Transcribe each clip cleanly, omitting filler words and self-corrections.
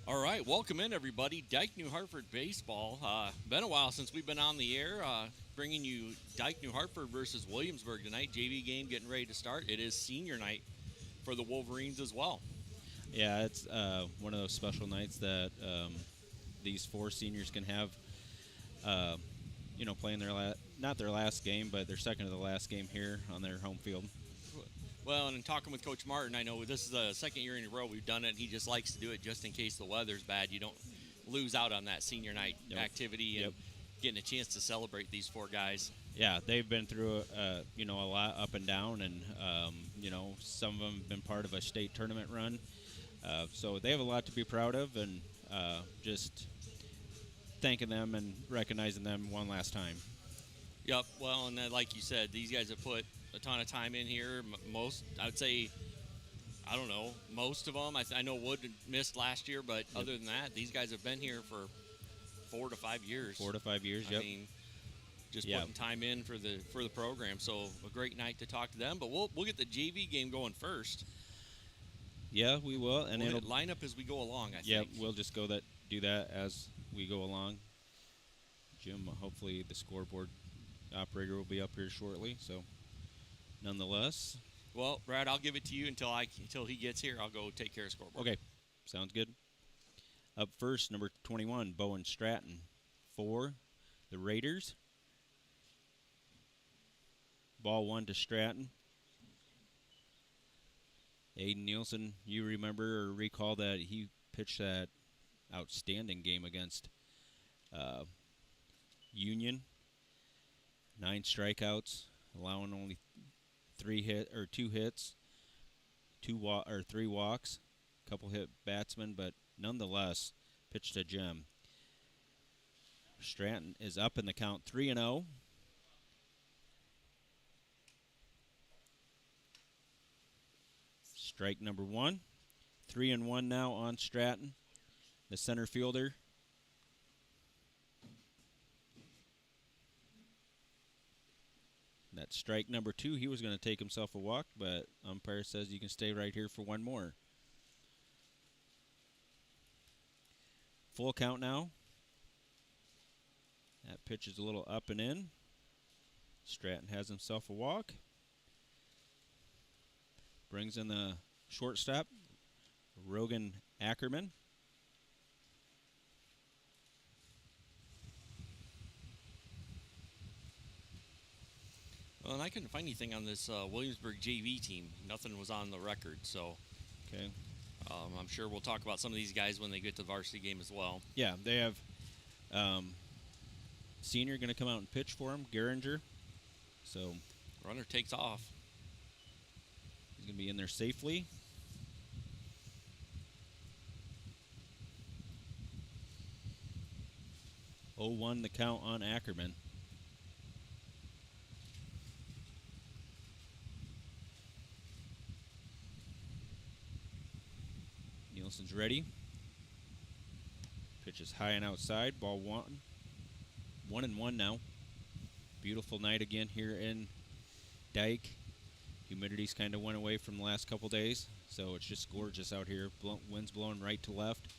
All right, welcome in everybody. Dike-New Hartford baseball. Been a while since we've been on the air, bringing you Dike-New Hartford versus Williamsburg tonight. JV game getting ready to start. It is senior night for the Wolverines as well. Yeah, it's one of those special nights that these four seniors can have. Uh, playing their not their last game, but their second to the last game here on their home field. Well, and in talking with Coach Martin, I know this is the second year in a row we've done it. He just likes to do it just in case the weather's bad. You don't lose out on that senior night activity and getting a chance to celebrate these four guys. Yeah, they've been through a lot up and down, and some of them have been part of a state tournament run. So they have a lot to be proud of, and just thanking them and recognizing them one last time. Yep. Well, and then, like you said, these guys have put a ton of time in here. Most, I would say, I don't know, most of them. I know Wood missed last year, but other than that, these guys have been here for 4 to 5 years. 4 to 5 years. I mean, just putting time in for the program. So a great night to talk to them. But we'll get the JV game going first. Yeah, we will, and it'll line up as we go along. I think. Yeah, we'll just do that as we go along. Jim, hopefully the scoreboard operator will be up here shortly. So, nonetheless. Well, Brad, I'll give it to you until he gets here. I'll go take care of scoreboard. Okay, sounds good. Up first, number 21, Bowen Stratton for the Raiders. Ball 1 to Stratton. Aiden Nielsen, you remember or recall that he pitched that outstanding game against Union. 9 strikeouts, allowing only 2 hits, 3 walks, a couple hit batsmen, but nonetheless pitched a gem. Stratton is up in the count, 3-0. Strike number 1. 3-1 now on Stratton, the center fielder. That's strike number 2. He was going to take himself a walk, but umpire says you can stay right here for one more. Full count now. That pitch is a little up and in. Stratton has himself a walk. Brings in the shortstop, Rogan Ackerman. Well, and I couldn't find anything on this Williamsburg JV team. Nothing was on the record, so okay. I'm sure we'll talk about some of these guys when they get to the varsity game as well. Yeah, they have senior going to come out and pitch for him, Geringer. So runner takes off. He's going to be in there safely. Oh, 1 the count on Ackerman. Nielsen's ready. Pitch is high and outside. Ball 1. 1-1 now. Beautiful night again here in Dike. Humidity's kind of went away from the last couple days, so it's just gorgeous out here. Wind's blowing right to left.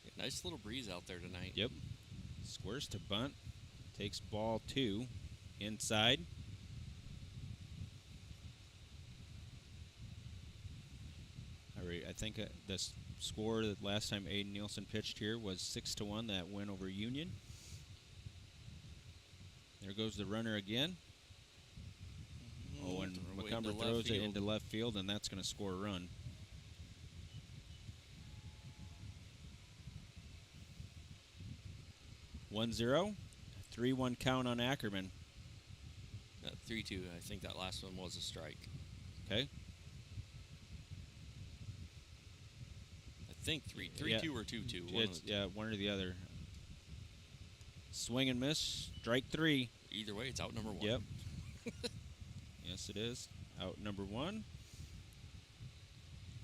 Yeah, nice little breeze out there tonight. Yep. Squares to bunt. Takes ball 2 inside. I think the score that last time Aiden Nielsen pitched here was 6-1, that win over Union. There goes the runner again. Oh, and McCumber throws it into left field, and that's going to score a run. One 0, 3-1 count on Ackerman. 3-2. I think that last one was a strike. Okay. I think 3-2 or 2-2. One or the other. Swing and miss. Strike 3. Either way, it's out number 1. Yep. Yes, it is. Out number 1.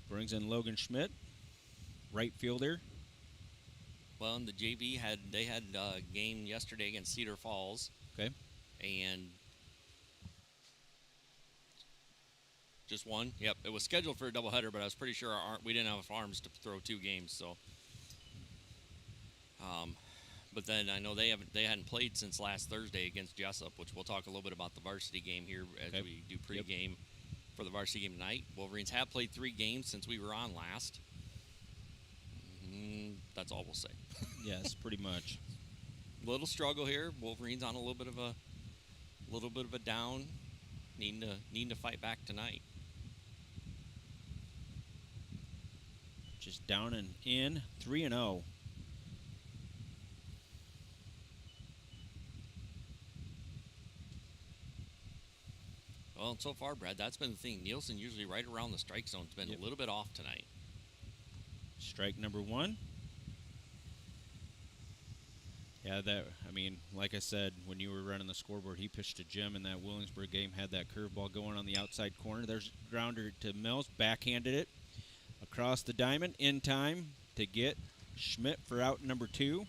Brings in Logan Schmidt, right fielder. Well, and the JV had a game yesterday against Cedar Falls. Okay. And just one. Yep. It was scheduled for a doubleheader, but I was pretty sure we didn't have arms to throw 2 games. So But then I know they hadn't played since last Thursday against Jessup, which we'll talk a little bit about the varsity game here as Okay. we do Yep. pregame for the varsity game tonight. Wolverines have played 3 games since we were on last. That's all we'll say. Yes, pretty much. Little struggle here. Wolverines on a little bit of a down, needing to fight back tonight. Just down and in, 3-0. Well, and so far, Brad, that's been the thing. Nielsen usually right around the strike zone. It's been Yep. a little bit off tonight. Strike number 1. Yeah, like I said, when you were running the scoreboard, he pitched to Jim in that Williamsburg game, had that curveball going on the outside corner. There's a grounder to Mills, backhanded it across the diamond in time to get Schmidt for out number 2.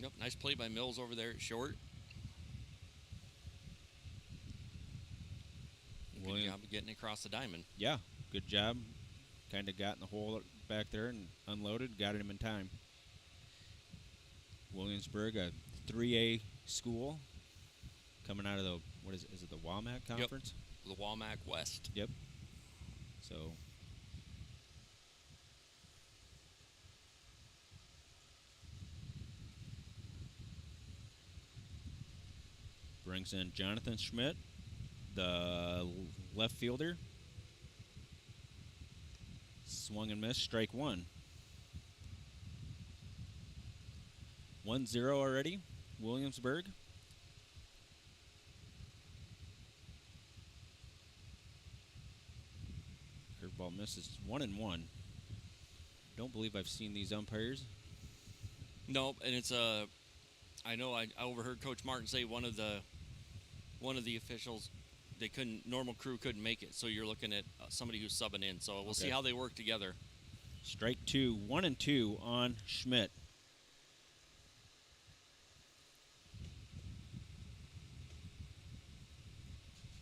Yep, nice play by Mills over there at short. Good job of getting across the diamond. Yeah, good job. Kind of got in the hole back there and unloaded, got him in time. Williamsburg, a 3A school, coming out of the, is it the WAMAC conference? Yep. The WAMAC West. Yep. So, brings in Jonathan Schmidt, the left fielder. Swung and missed, strike 1. 1-0 already, Williamsburg. Curveball misses, 1-1. Don't believe I've seen these umpires. Nope, and it's I know I overheard Coach Martin say one of the officials, normal crew couldn't make it, so you're looking at somebody who's subbing in. So we'll see how they work together. Strike 2, 1-2 on Schmidt.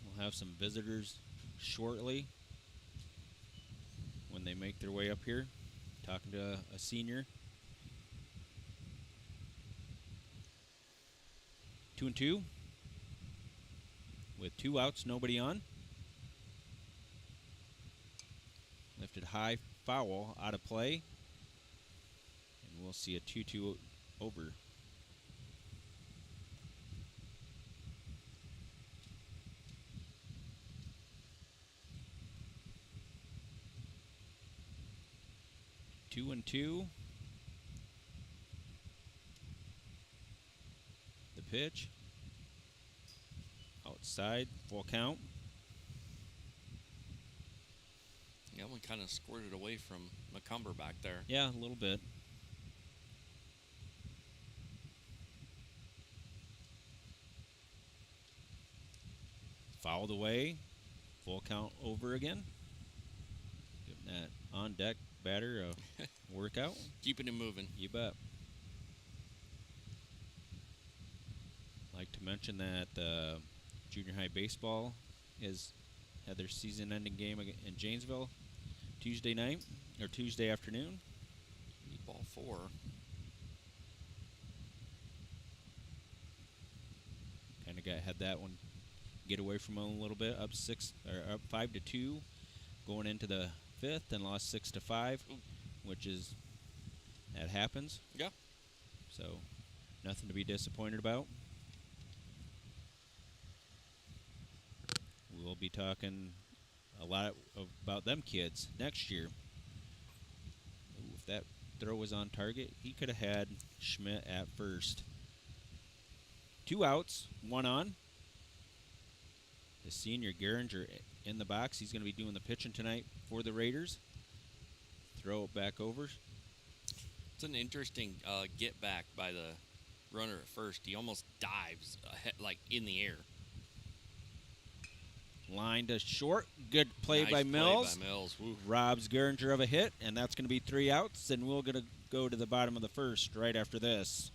We'll have some visitors shortly when they make their way up here. Talking to a senior. 2-2. With 2 outs, nobody on. Lifted high, foul, out of play. And we'll see a 2-2 over. Two and 2. The pitch. Outside, full count. Yeah, one kind of squirted away from McCumber back there. Yeah, a little bit. Fouled away. Full count over again. Giving that on deck batter a workout. Keeping him moving. You bet. Like to mention that junior high baseball has had their season-ending game in Janesville Tuesday night or Tuesday afternoon. Ball 4. Kind of had that one get away from them a little bit. Up 5-2, going into the 5th, and lost 6-5, which is that happens. Yeah. So nothing to be disappointed about. We'll be talking a lot about them kids next year. Ooh, if that throw was on target, he could have had Schmidt at first. 2 outs, 1 on. The senior Geringer in the box. He's going to be doing the pitching tonight for the Raiders. Throw it back over. It's an interesting get back by the runner at first. He almost dives like in the air. Line to short. Good play Nice by Mills. Play by Mills. Woo. Robs Geringer of a hit, and that's going to be 3 outs, and we're going to go to the bottom of the 1st right after this.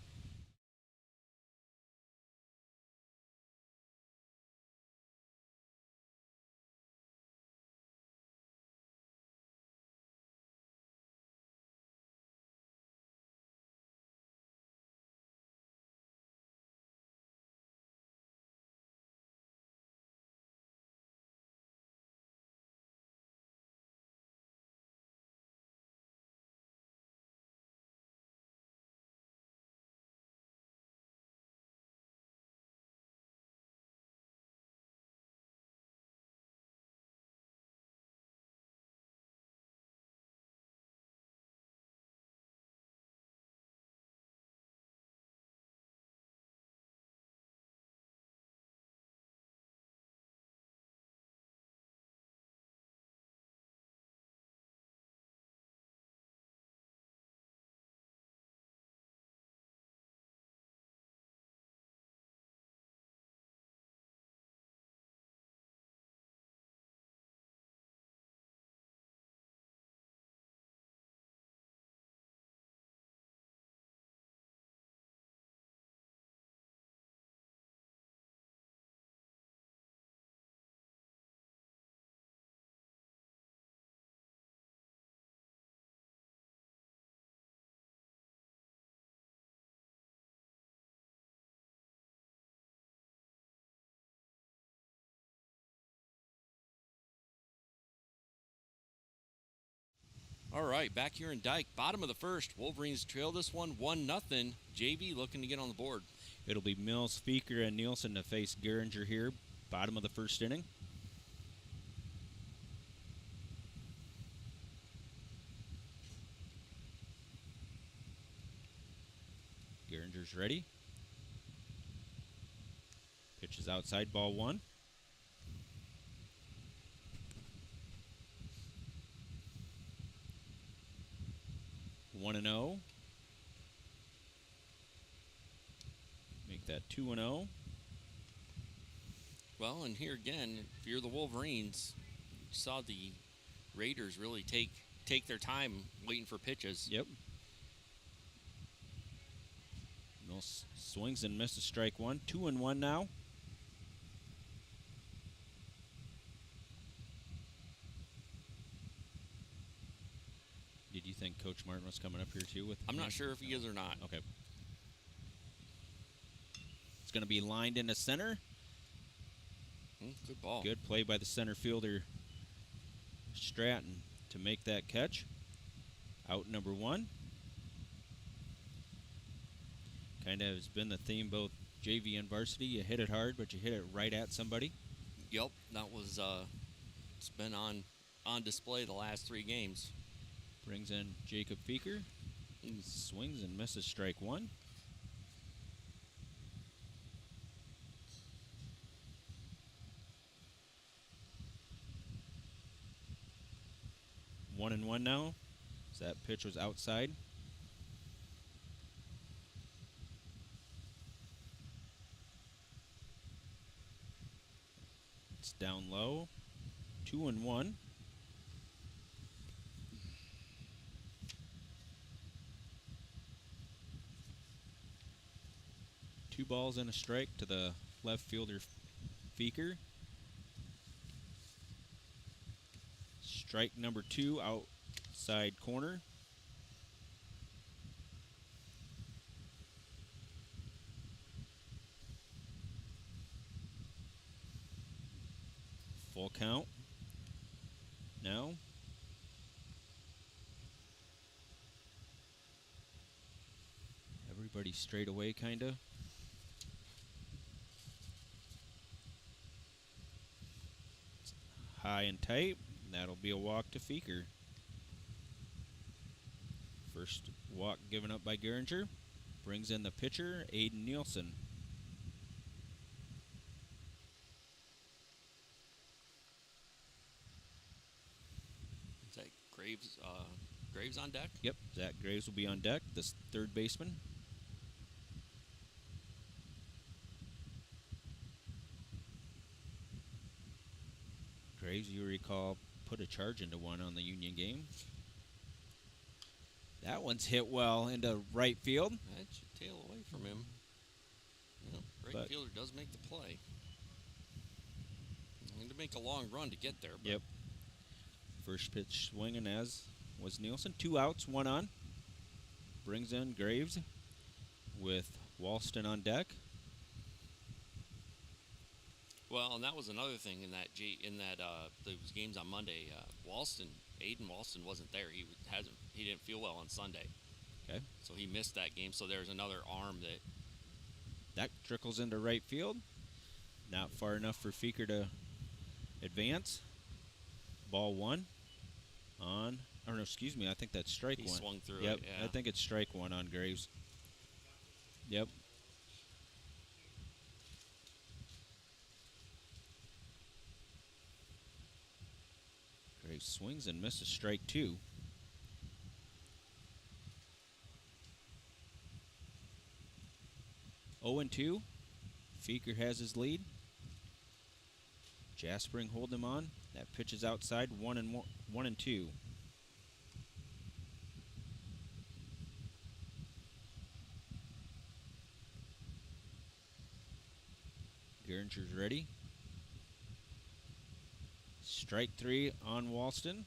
All right, back here in Dike, bottom of the first. Wolverines trail this one 1-0. JV looking to get on the board. It'll be Mills, Feeker, and Nielsen to face Geringer here, bottom of the first inning. Geringer's ready. Pitch is outside, ball one. One and 0. Make that 2-0. Well, and here again, if you're the Wolverines, you saw the Raiders really take their time waiting for pitches. Yep. Mills swings and misses strike one. 2-1 now. Did you think Coach Martin was coming up here too? I'm not sure if he is or not. Okay. It's going to be lined into center. Good ball. Good play by the center fielder, Stratton, to make that catch. Out number one. Kind of has been the theme both JV and varsity. You hit it hard, but you hit it right at somebody. Yep, that was it's been on display the last 3 games. Brings in Jacob Feeker. He swings and misses strike one. One and one now. So that pitch was outside. It's down low. 2-1. Two balls and a strike to the left fielder, Feeker. Strike number 2, outside corner. Full count. Now. Everybody straight away, kind of. High and tight. That'll be a walk to Feeker. First walk given up by Geringer. Brings in the pitcher, Aiden Nielsen. Is that Graves on deck? Yep, Zach Graves will be on deck, this third baseman. Graves, you recall, put a charge into one on the Union game. That one's hit well into right field. That should tail away from him. Right fielder does make the play. Need to make a long run to get there. But Yep. First pitch swinging as was Nielsen. 2 outs, 1 on. Brings in Graves with Walston on deck. Well, and that was another thing in those games on Monday. Aiden Walston wasn't there. He didn't feel well on Sunday. Okay. So he missed that game. So there's another arm That trickles into right field. Not far enough for Feeker to advance. Ball one on, or no, excuse me, I think that's strike he one. swung through Yep, it. Yeah. I think it's strike one on Graves. Yep. Graves swings and misses strike 2. Oh and 2. Feeker has his lead. Jaspering holding him on. That pitch is outside. 1-2. Geringer's ready. Strike 3 on Walston.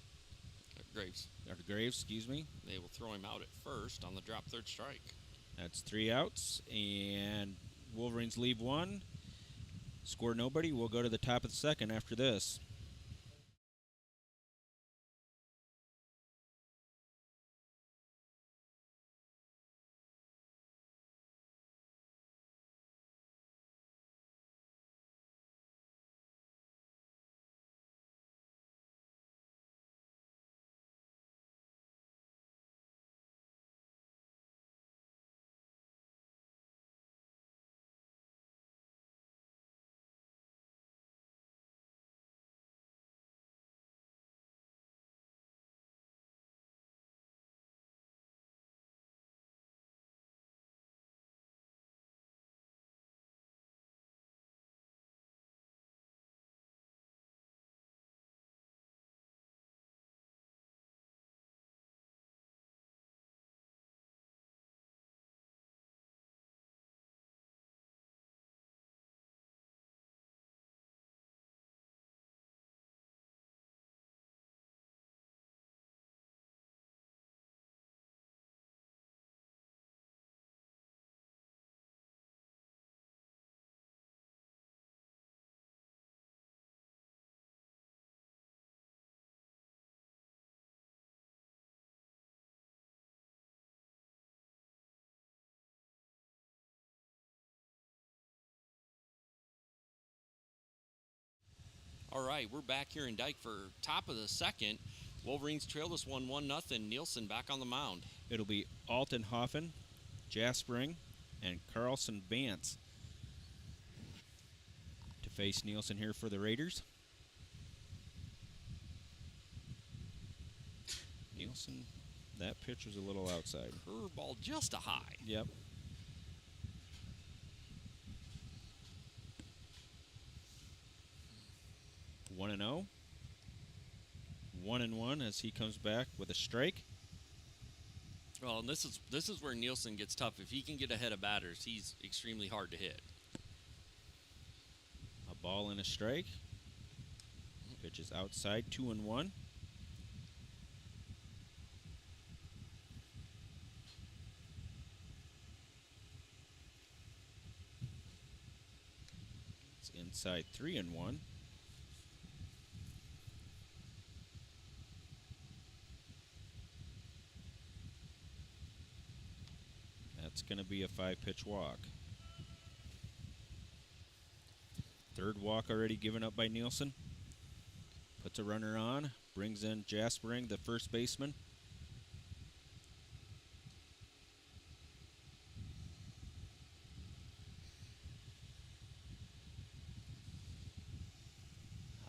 Graves. Or Graves, excuse me. They will throw him out at first on the drop third strike. That's 3 outs, and Wolverines leave 1. Score nobody. We'll go to the top of the second after this. All right, we're back here in Dike for top of the second. Wolverines trail this one 1-0. Nielsen back on the mound. It'll be Altenhofen, Jaspering, and Carlson Vance to face Nielsen here for the Raiders. Nielsen, that pitch was a little outside. Curveball just a high. Yep. One and 0. 1-1 as he comes back with a strike. Well, and this is where Nielsen gets tough. If he can get ahead of batters, he's extremely hard to hit. A ball and a strike. Pitch is outside, 2-1. It's inside, 3-1. That's going to be a 5-pitch walk. Third walk already given up by Nielsen. Puts a runner on, brings in Jaspering, the first baseman.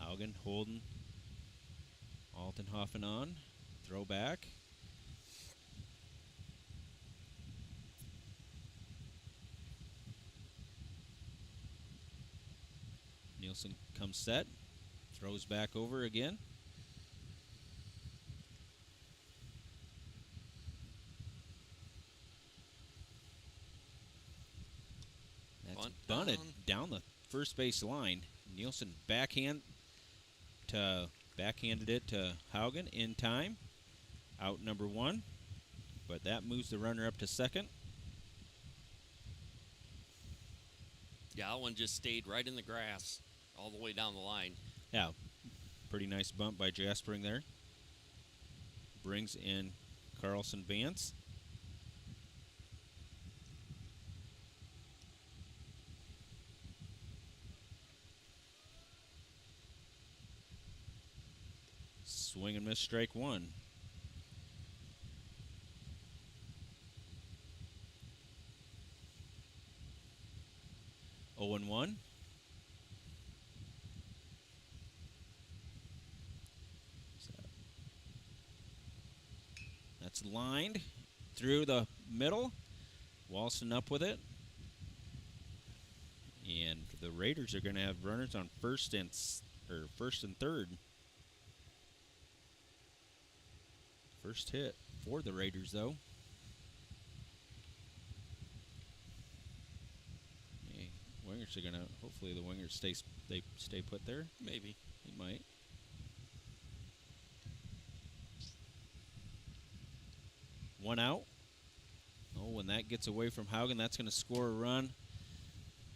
Haugen, Holden, Altenhofen on, throw back. Nielsen comes set, throws back over again. That's bunted down the first base line. Nielsen backhanded it to Haugen in time. Out number 1, but that moves the runner up to second. Yeah, that one just stayed right in the grass all the way down the line. Yeah, pretty nice bump by Jaspering there. Brings in Carlson Vance. Swing and miss, strike 1. Oh and 1. That's lined through the middle. Walston up with it. And the Raiders are going to have runners on first and third. First hit for the Raiders, though. Hey, wingers are going to, hopefully the wingers stay put there. Maybe. He might. One out. Oh, when that gets away from Haugen, that's going to score a run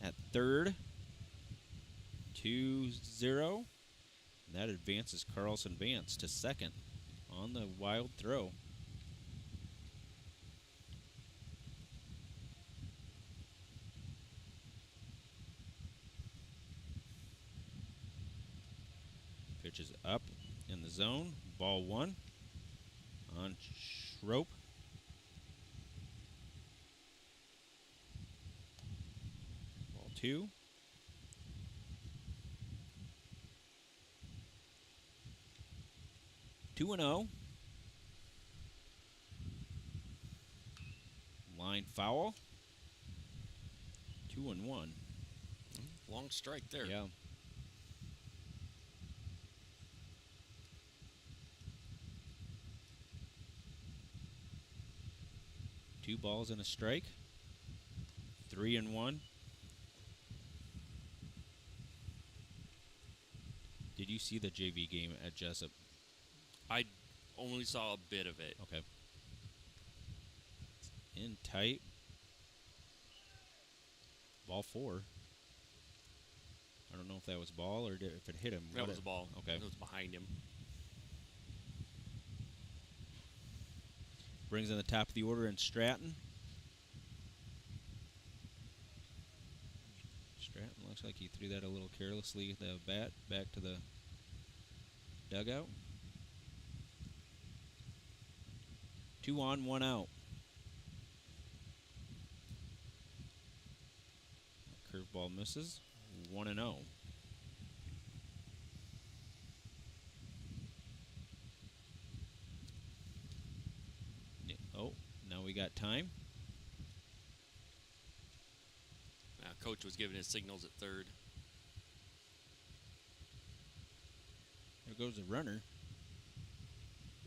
at third. 2-0. And that advances Carlson Vance to second on the wild throw. Pitch is up in the zone. Ball 1 on Schroep. Ball 2. Two and 0. Line foul. 2-1. Long strike there. Yeah. Two balls and a strike. 3-1. Did you see the JV game at Jessup? I only saw a bit of it. Okay. In tight. Ball 4. I don't know if that was ball or if it hit him. That was a ball. Okay. It was behind him. Brings in the top of the order in Stratton. Stratton looks like he threw that a little carelessly. The bat back to the dugout. 2 on, 1 out. Curveball misses. 1-0. Oh, now we got time. Coach was giving his signals at third. There goes the runner.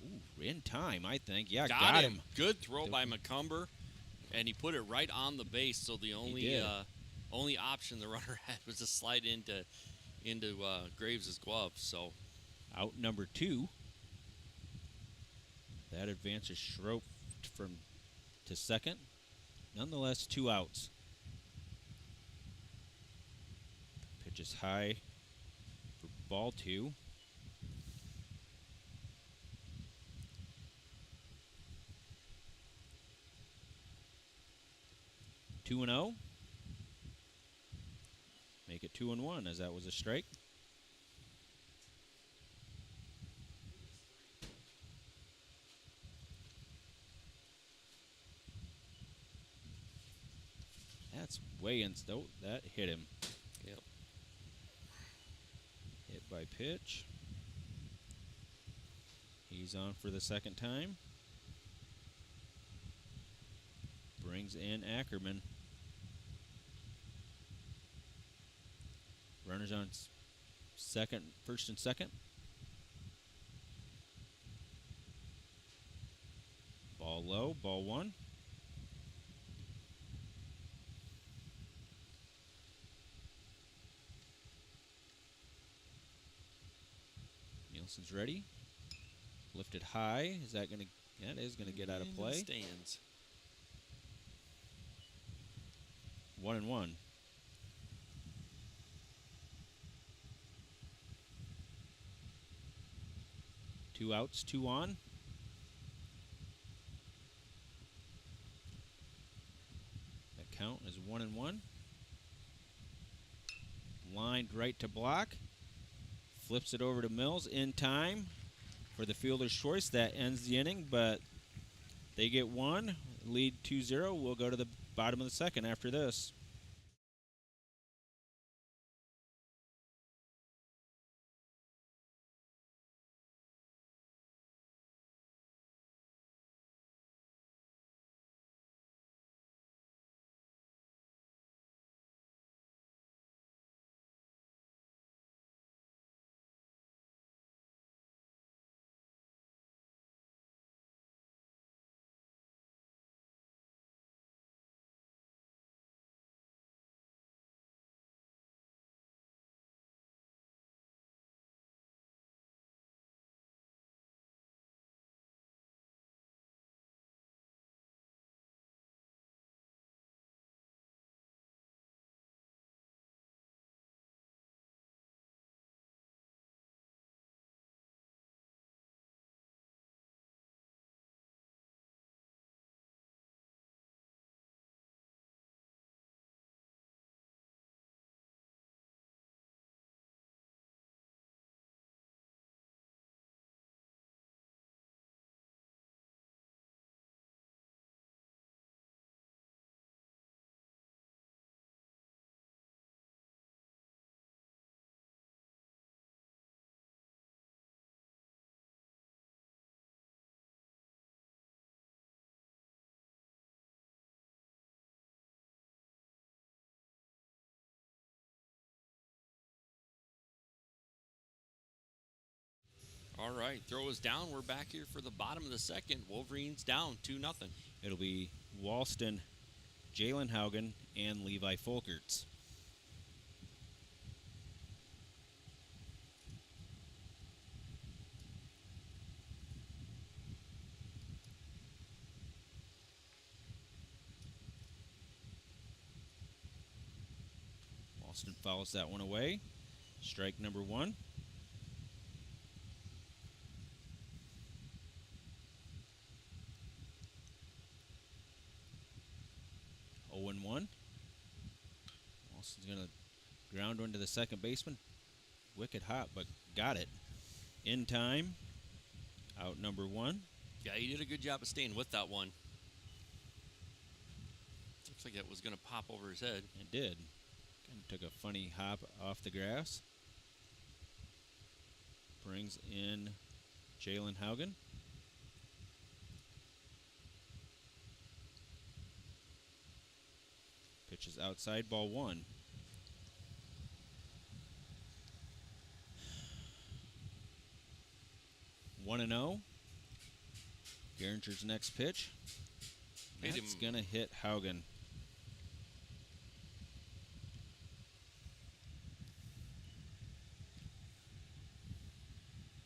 Ooh, in time, I think. Yeah, got him. Good throw by McCumber, and he put it right on the base. So the only option the runner had was to slide into Graves' glove. So out number 2. That advances Schroep to second. Nonetheless, 2 outs. Pitch is high for ball 2. Two and 0. Make it 2-1 as that was a strike. That's way in. Oh, that hit him. Yep. Hit by pitch. He's on for the second time. Brings in Ackerman. Runners on first and second. Ball low, ball 1. Nielsen's ready. Lifted high. Is that going to? That is going to get out of play. Stands. 1-1. Two outs, 2 on. That count is 1-1. Lined right to block. Flips it over to Mills in time for the fielder's choice. That ends the inning, but they get 1. Lead 2-0. We'll go to the bottom of the second after this. All right, throw is down. We're back here for the bottom of the second. Wolverines down 2-0. It'll be Walston, Jalen Haugen, and Levi Folkerts. Walston fouls that one away. Strike number 1. And 1. Walston's going to ground one to the second baseman. Wicked hot, but got it. in time. Out number 1. Yeah, he did a good job of staying with that one. Looks like it was going to pop over his head. It did. Kind of took a funny hop off the grass. Brings in Jalen Haugen. Pitches outside, ball 1. 1-0. Geringer's next pitch. That's going to hit Haugen.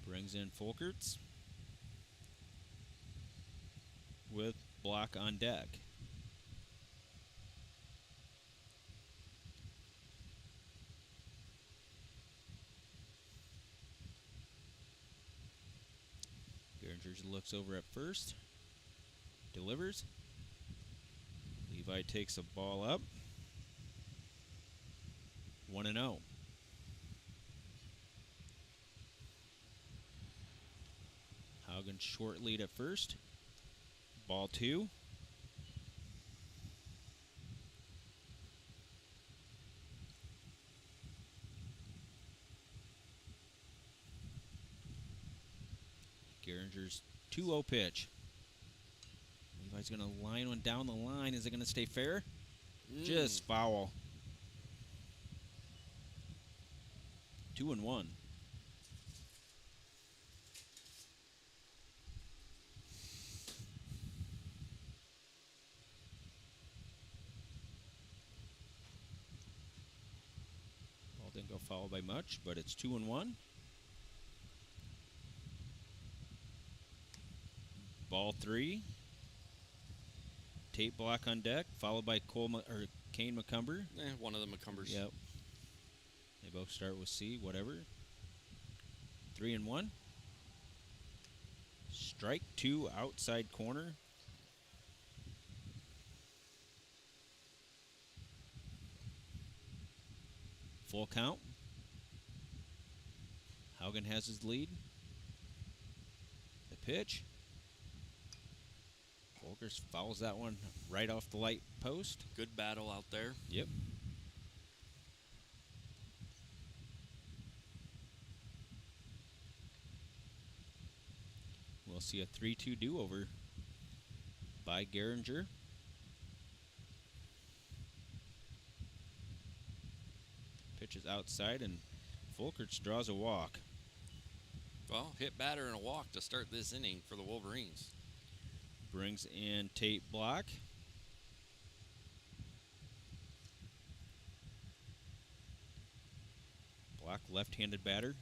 Brings in Folkerts with Block on deck. Geringer looks over at first. Delivers. Levi takes a ball up. 1-0. Haugen short lead at first. Ball 2. Geringer's 2-0 pitch. Levi's going to line one down the line. Is it going to stay fair? Just foul. 2-1. Ball didn't go foul by much, but it's 2-1. Ball 3. Tate Block on deck, followed by Kane McCumber. One of the McCumbers. Yep. They both start with C, whatever. 3-1. Strike 2, outside corner. Full count. Haugen has his lead. The pitch. Volkers fouls that one right off the light post. Good battle out there. Yep. We'll see a 3-2 do-over by Geringer. Pitches outside, and Folkerts draws a walk. Well, hit batter and a walk to start this inning for the Wolverines. Brings in Tate Block. Block, left-handed batter.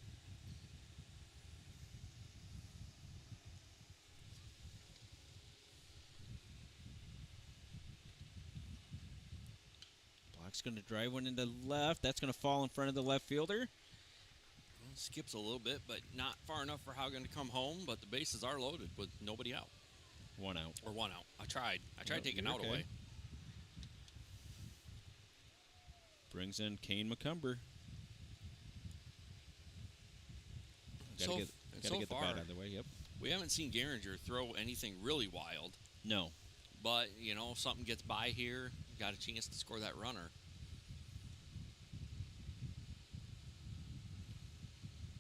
Block's going to drive one into left. That's going to fall in front of the left fielder. Skips a little bit, but not far enough for Haugen to come home, but the bases are loaded with nobody out. 1 out. Or 1 out. I tried taking out away. Brings in Kane McCumber. Gotta get the bat out of the way, yep. We haven't seen Geringer throw anything really wild. No. But, if something gets by here, got a chance to score that runner.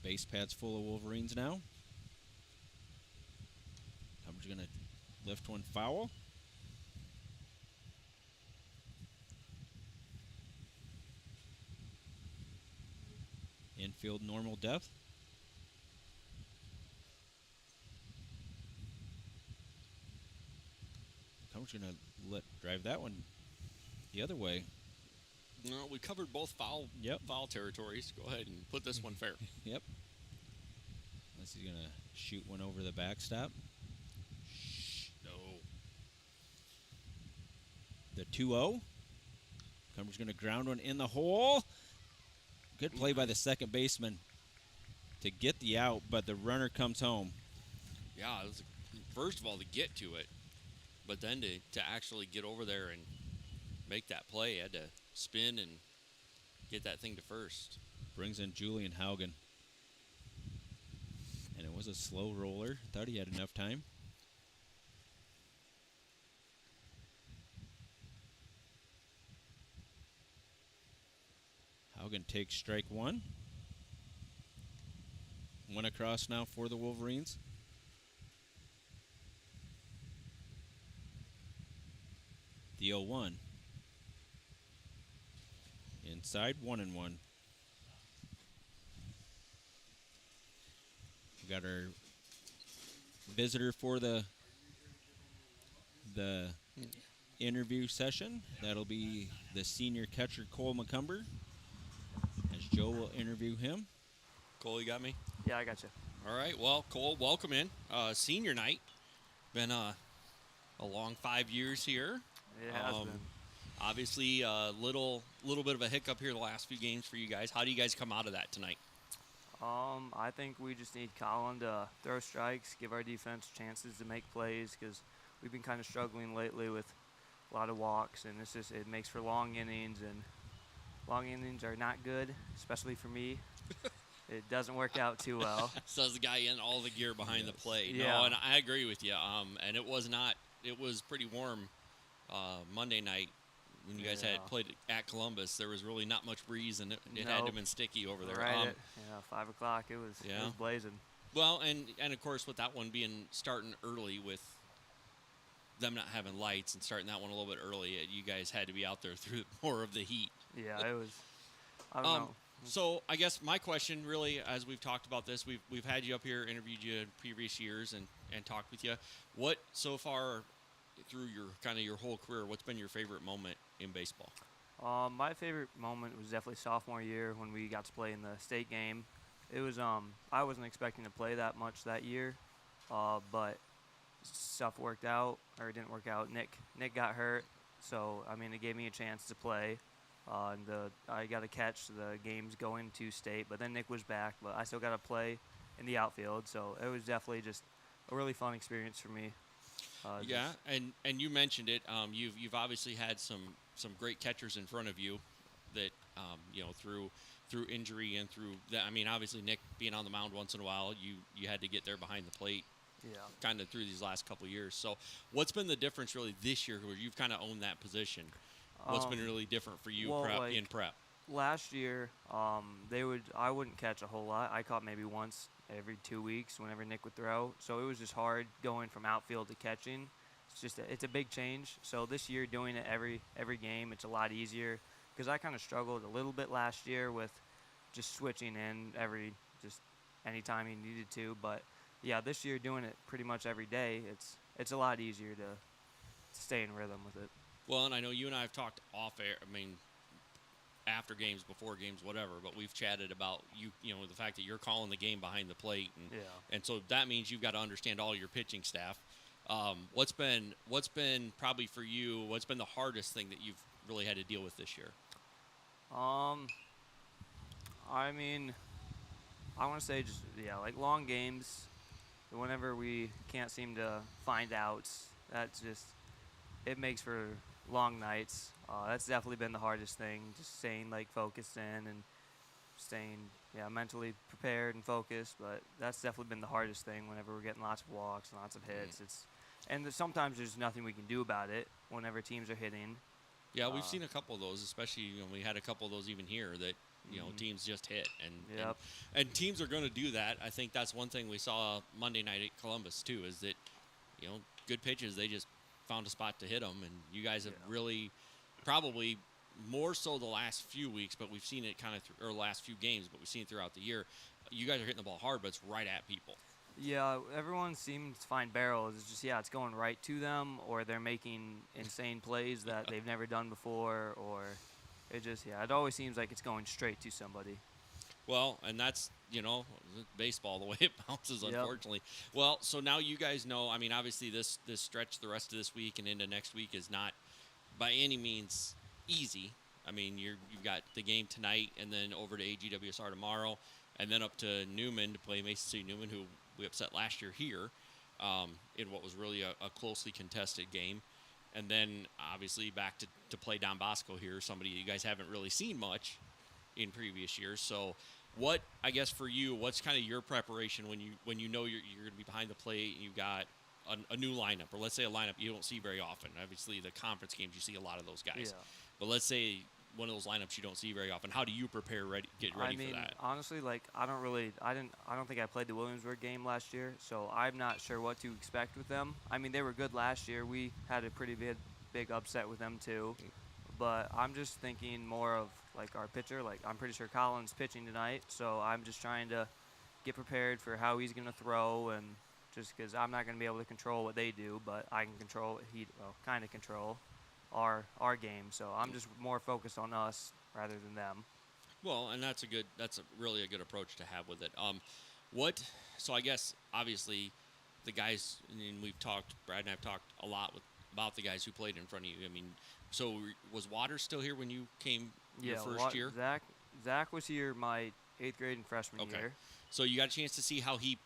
Base pad's full of Wolverines now. Cumber's going to lift one foul. Infield normal depth. Cumber's going to drive that one the other way. No, we covered both foul territories. Go ahead and put this one fair. Yep. Unless he's going to shoot one over the backstop. No. The 2-0. Cumber's going to ground one in the hole. Good play by the second baseman to get the out, but the runner comes home. Yeah, it was, first of all, to get to it, but then to actually get over there and make that play, had to spin and get that thing to first. Brings in Julian Haugen. was a slow roller. Thought he had enough time. Haugen takes strike one. One across now for the Wolverines. The 0-1. Inside, 1-1. We got our visitor for the interview session. That'll be the senior catcher, Cole McCumber, as Joe will interview him. Cole, you got me? Yeah, I got you. All right. Well, Cole, welcome in. Senior night. Been a long 5 years here. It has been. Obviously, a little bit of a hiccup here the last few games for you guys. How do you guys come out of that tonight? I think we just need Colin to throw strikes, give our defense chances to make plays, because we've been kind of struggling lately with a lot of walks, and it makes for long innings, and long innings are not good, especially for me. It doesn't work out too well. Says the guy in all the gear behind the plate. Yeah. No, and I agree with you. And it was pretty warm Monday night when you guys had played at Columbus. There was really not much breeze, and it had to have been sticky over there. Right at 5 o'clock, it was blazing. Well, and of course with that one starting early with them not having lights and starting that one a little bit early, you guys had to be out there through more of the heat. Yeah, it was. I don't know. So I guess my question really, as we've talked about this, we've had you up here, interviewed you in previous years, and talked with you. What so far through your whole career, what's been your favorite moment in baseball? My favorite moment was definitely sophomore year when we got to play in the state game. It was I wasn't expecting to play that much that year, but stuff worked out, or it didn't work out. Nick got hurt, so I mean it gave me a chance to play. I got to catch the games going to state, but then Nick was back, but I still got to play in the outfield, so it was definitely just a really fun experience for me. Yeah, and you mentioned it. You've obviously had some great catchers in front of you that through injury and through that. I mean, obviously Nick being on the mound once in a while, you had to get there behind the plate. Yeah. Kind of through these last couple of years. So, what's been the difference really this year, where you've kind of owned that position? What's been really different for you in prep? Last year, I wouldn't catch a whole lot. I caught maybe once every 2 weeks whenever Nick would throw. So it was just hard going from outfield to catching. It's a big change. So this year, doing it every game, it's a lot easier, because I kind of struggled a little bit last year with just switching in anytime he needed to. But yeah, this year doing it pretty much every day, it's a lot easier to stay in rhythm with it. Well, and I know you and I have talked off air. I mean, after games, before games, whatever. But we've chatted about the fact that you're calling the game behind the plate, and so that means you've got to understand all your pitching staff. What's been probably for you? What's been the hardest thing that you've really had to deal with this year? I mean, I want to say like long games. Whenever we can't seem to find outs, it makes for long nights. That's definitely been the hardest thing, just staying focused in and staying mentally prepared and focused. But that's definitely been the hardest thing whenever we're getting lots of walks and lots of hits. Sometimes there's nothing we can do about it whenever teams are hitting. Yeah, we've seen a couple of those, especially we had a couple of those even here that teams just hit, and teams are going to do that. I think that's one thing we saw Monday night at Columbus too, is that good pitches, they just found a spot to hit them, and you guys have really, probably more so the last few weeks, but we've seen it or last few games, but we've seen it throughout the year. You guys are hitting the ball hard, but it's right at people. Yeah, everyone seems to find barrels. It's just it's going right to them, or they're making insane plays that they've never done before, or it always seems like it's going straight to somebody. Well, and that's, baseball, the way it bounces, unfortunately. Yep. Well, so now you guys know, I mean, obviously this stretch the rest of this week and into next week is not by any means easy. I mean, you've got the game tonight and then over to AGWSR tomorrow and then up to Newman to play Mason City Newman, who we upset last year here in what was really a closely contested game. And then, obviously, back to play Don Bosco here, somebody you guys haven't really seen much in previous years. So, what, I guess for you, what's kind of your preparation when you know you're going to be behind the plate and you've got a new lineup, or let's say a lineup you don't see very often. Obviously, the conference games you see a lot of those guys, Yeah. but let's say one of those lineups you don't see very often. How do you prepare, get ready for that? Honestly, like I don't think I played the Williamsburg game last year, so I'm not sure what to expect with them. I mean, they were good last year. We had a pretty big upset with them too. But I'm just thinking more of like our pitcher. Like I'm pretty sure Colin's pitching tonight, so I'm just trying to get prepared for how he's going to throw, and just because I'm not going to be able to control what they do, but I can control what kind of control our game. So I'm just more focused on us rather than them. Well, and that's really a good approach to have with it. What? So I guess obviously the guys, and Brad and I've talked a lot about the guys who played in front of you. I mean, so was Waters still here when you came your first year? Zach was here my 8th grade and freshman year. So you got a chance to see how he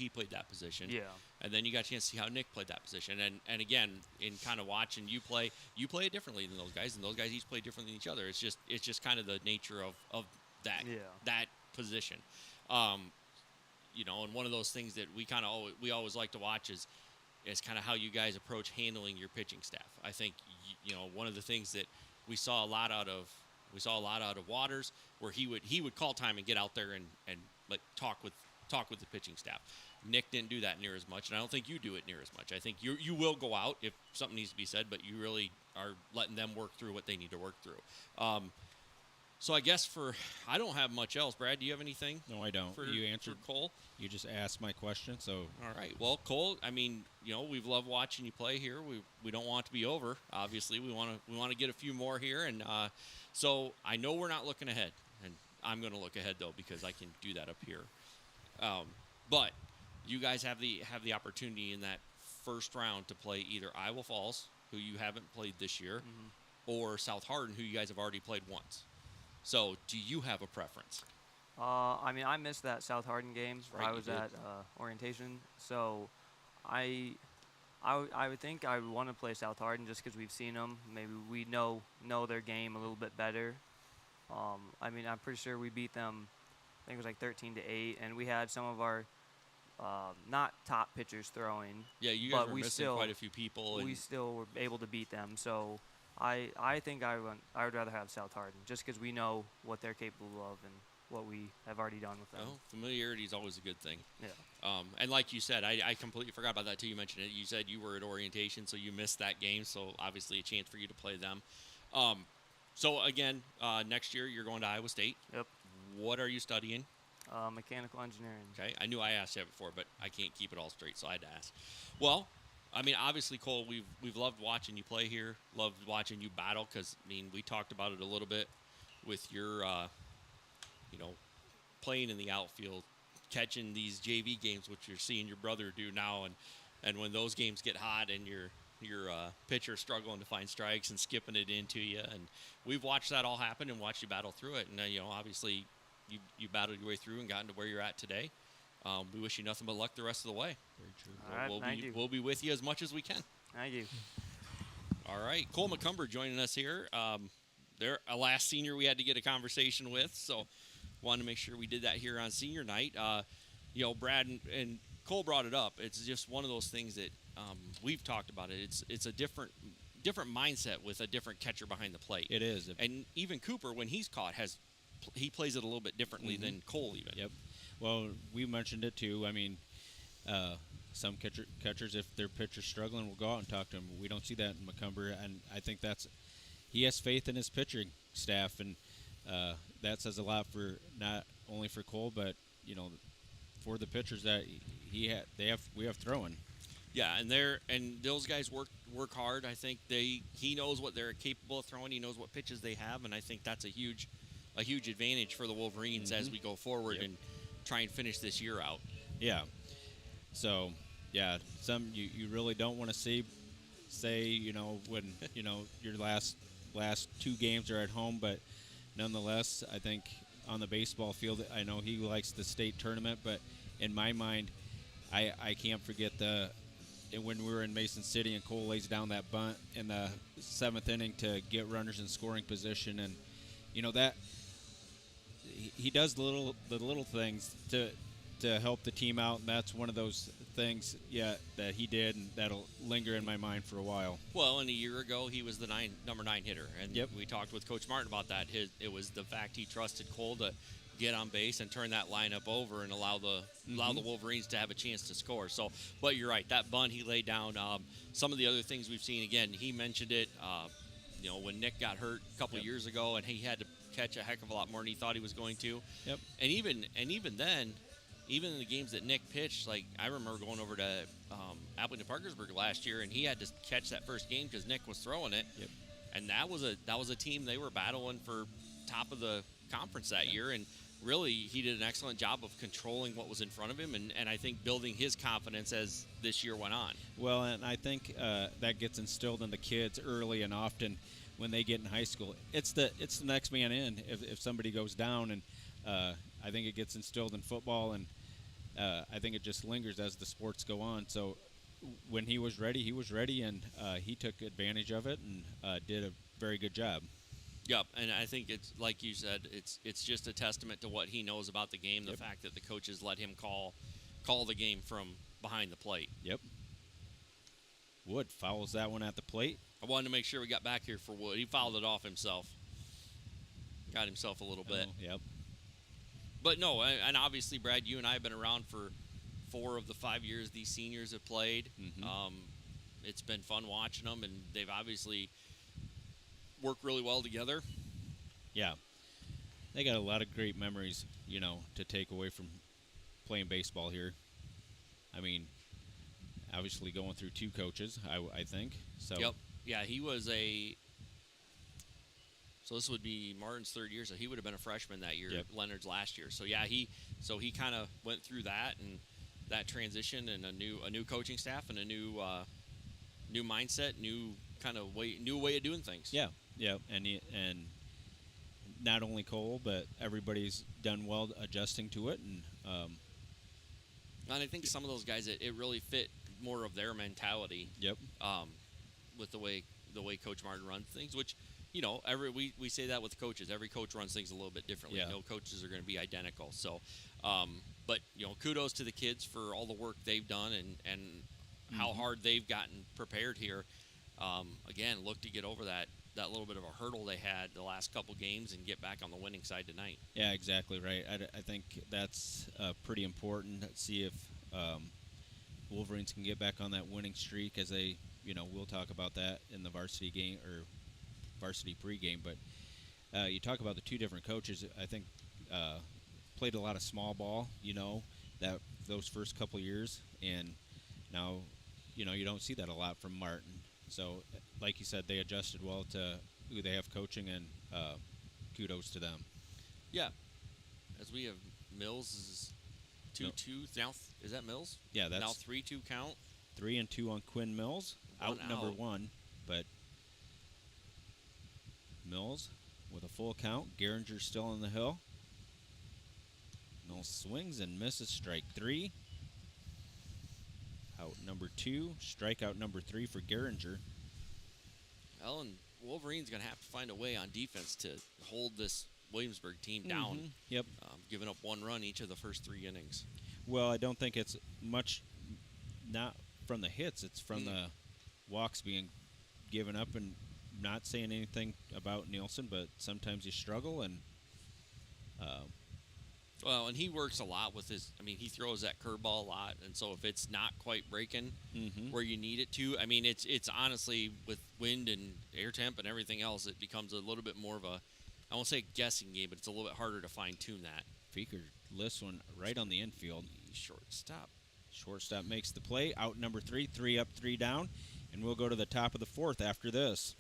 played that position. Yeah. And then you got a chance to see how Nick played that position. And again, in kind of watching you play it differently than those guys, and those guys each play differently than each other. It's just kind of the nature of that position. And one of those things that we always like to watch is kind of how you guys approach handling your pitching staff. I think one of the things that we saw a lot out of Waters, where he would call time and get out there and like talk with the pitching staff. Nick didn't do that near as much, and I don't think you do it near as much. I think you will go out if something needs to be said, but you really are letting them work through what they need to work through. So I guess I don't have much else. Brad, do you have anything? No, I don't. You answered Cole. You just asked my question, so. All right. Well, Cole, I mean, we've loved watching you play here. We don't want it to be over. Obviously, we want to get a few more here, and so I know we're not looking ahead, and I'm going to look ahead though because I can do that up here. But you guys have the opportunity in that first round to play either Iowa Falls, who you haven't played this year, or South Hardin, who you guys have already played once. So, do you have a preference? I mean, I missed that South Hardin game where Right, I was at orientation. So, I would think I would want to play South Hardin just because we've seen them. Maybe we know their game a little bit better. I mean, I'm pretty sure we beat them. I think it was like 13-8, and we had some of our not top pitchers throwing. Yeah, you guys were missing quite a few people. We still were able to beat them. So I think I would rather have South Hardin just because we know what they're capable of and what we have already done with them. Well, familiarity is always a good thing. Yeah. And like you said, I completely forgot about that too. You mentioned it. You said you were at orientation, so you missed that game. So obviously a chance for you to play them. So again, next year you're going to Iowa State. Yep. What are you studying? Mechanical engineering. Okay. I knew I asked you that before, but I can't keep it all straight, so I had to ask. Well, I mean, obviously, Cole, we've loved watching you play here, loved watching you battle, because, I mean, we talked about it a little bit with your, playing in the outfield, catching these JV games, which you're seeing your brother do now, and when those games get hot and your pitcher struggling to find strikes and skipping it into you, and we've watched that all happen and watched you battle through it, and obviously you battled your way through and gotten to where you're at today. We wish you nothing but luck the rest of the way. Very true. All right, We'll be with you as much as we can. Thank you. All right, Cole McCumber joining us here. They're a last senior we had to get a conversation with, so wanted to make sure we did that here on senior night. Brad and Cole brought it up. It's just one of those things that we've talked about it. It's a different mindset with a different catcher behind the plate. It is. And even Cooper, when he's caught, he plays it a little bit differently than Cole even. Yep. Well, we mentioned it too. I mean, some catchers, if their pitcher's struggling, will go out and talk to him. We don't see that in McCumber, and I think he has faith in his pitching staff, and that says a lot for not only for Cole, but for the pitchers that we have throwing. Yeah, and those guys work hard. I think he knows what they're capable of throwing. He knows what pitches they have, and I think that's a huge advantage for the Wolverines as we go forward and try and finish this year out. Yeah. So, yeah, you really don't want to say when your last 2 games are at home, but nonetheless, I think on the baseball field, I know he likes the state tournament, but in my mind, I can't forget when we were in Mason City and Cole lays down that bunt in the 7th inning to get runners in scoring position, and that he does the little things to help the team out, and that's one of those things, that he did, and that'll linger in my mind for a while. Well, and a year ago he was the number 9 hitter, and Yep. we talked with Coach Martin about that. It was the fact he trusted Cole to get on base and turn that lineup over and allow the Wolverines to have a chance to score. So, but you're right, that bunt he laid down. Some of the other things we've seen, again, he mentioned it. When Nick got hurt a couple Yep. years ago, and he had to catch a heck of a lot more than he thought he was going to. Yep. And even then, even in the games that Nick pitched, like I remember going over to Appleton Parkersburg last year, and he had to catch that first game because Nick was throwing it. Yep. And that was a team, they were battling for top of the conference that year, and really he did an excellent job of controlling what was in front of him, and I think building his confidence as this year went on. Well, and I think that gets instilled in the kids early and often when they get in high school. It's the next man in if somebody goes down, and I think it gets instilled in football, and I think it just lingers as the sports go on. So when he was ready, and he took advantage of it and did a very good job. Yep, and I think it's like you said, it's just a testament to what he knows about the game, the Yep. fact that the coaches let him call the game from behind the plate. Yep. Wood fouls that one at the plate. I wanted to make sure we got back here for Wood. He fouled it off himself. Got himself a little bit. Oh, yep. But no, and obviously, Brad, you and I have been around for 4 of the 5 years these seniors have played. Mhm. It's been fun watching them, and they've obviously worked really well together. Yeah. They got a lot of great memories, to take away from playing baseball here. I mean, obviously going through 2 coaches, I think. So. Yep. Yeah, he was so this would be Martin's 3rd year, so he would have been a freshman that year. Yep. Leonard's last year. So yeah, he kind of went through that and that transition, and a new coaching staff, and a new mindset, new way of doing things. Yeah. Yeah. And not only Cole, but everybody's done well adjusting to it, and And I think some of those guys, it really fit more of their mentality. Yep. With the way Coach Martin runs things, which we say that with coaches. Every coach runs things a little bit differently. Yeah. No coaches are going to be identical. So, but kudos to the kids for all the work they've done and how hard they've gotten prepared here. Again, look to get over that little bit of a hurdle they had the last couple games and get back on the winning side tonight. Yeah, exactly right. I think that's pretty important. Let's see if Wolverines can get back on that winning streak, as they, we'll talk about that in the varsity game or varsity pregame. But you talk about the 2 different coaches. I think played a lot of small ball, those first couple years, and now, you don't see that a lot from Martin. So, like you said, they adjusted well to who they have coaching, and kudos to them. Yeah, as we have Mills is 2-2 now. Is that Mills? Yeah, that's now 3-2 count. 3-2 on Quinn Mills, One number out. 1, but Mills with a full count. Geringer still on the hill. Mills swings and misses, strike 3. Out number 2, strikeout number 3 for Geringer. Well, and Wolverine's going to have to find a way on defense to hold this Williamsburg team down. Yep. Giving up 1 run each of the first 3 innings. Well, I don't think it's much, not from the hits. It's from the walks being given up, and not saying anything about Nielsen, but sometimes you struggle, and Well, and he works a lot with his. I mean, he throws that curveball a lot, and so if it's not quite breaking where you need it to, I mean, it's honestly, with wind and air temp and everything else, it becomes a little bit more of a, I won't say guessing game, but it's a little bit harder to fine tune that. Feeker lifts one right on the infield. Shortstop. Shortstop makes the play. Out number 3, 3 up, 3 down, and we'll go to the top of the 4th after this.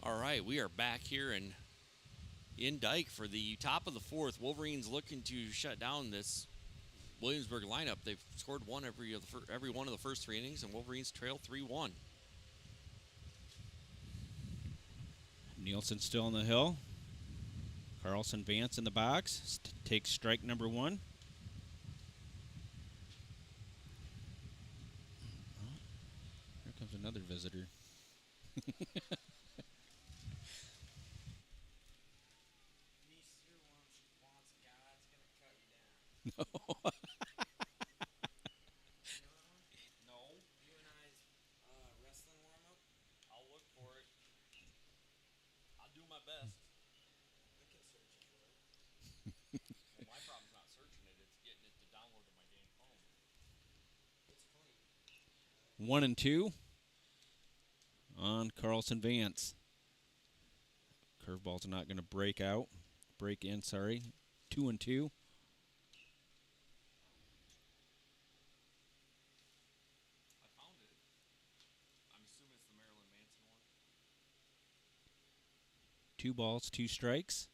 All right, we are back here in Dike for the top of the fourth. Wolverines looking to shut down this Williamsburg lineup. They've scored one every one of the first 3 innings, and Wolverines trail 3-1. Nielsen still on the hill. Carlson Vance in the box. Takes strike number 1. Here comes another visitor. No. No. You and I's wrestling warm-up? I'll look for it. I'll do my best. I can search it for it. Well, my problem's not searching it. It's getting it to download to my damn phone. It's clean. 1 and 2 on Carlson Vance. Curveball's not going to break in, sorry. 2 and 2. I found it. I'm assuming it's the Marilyn Manson one. 2 balls, 2 strikes.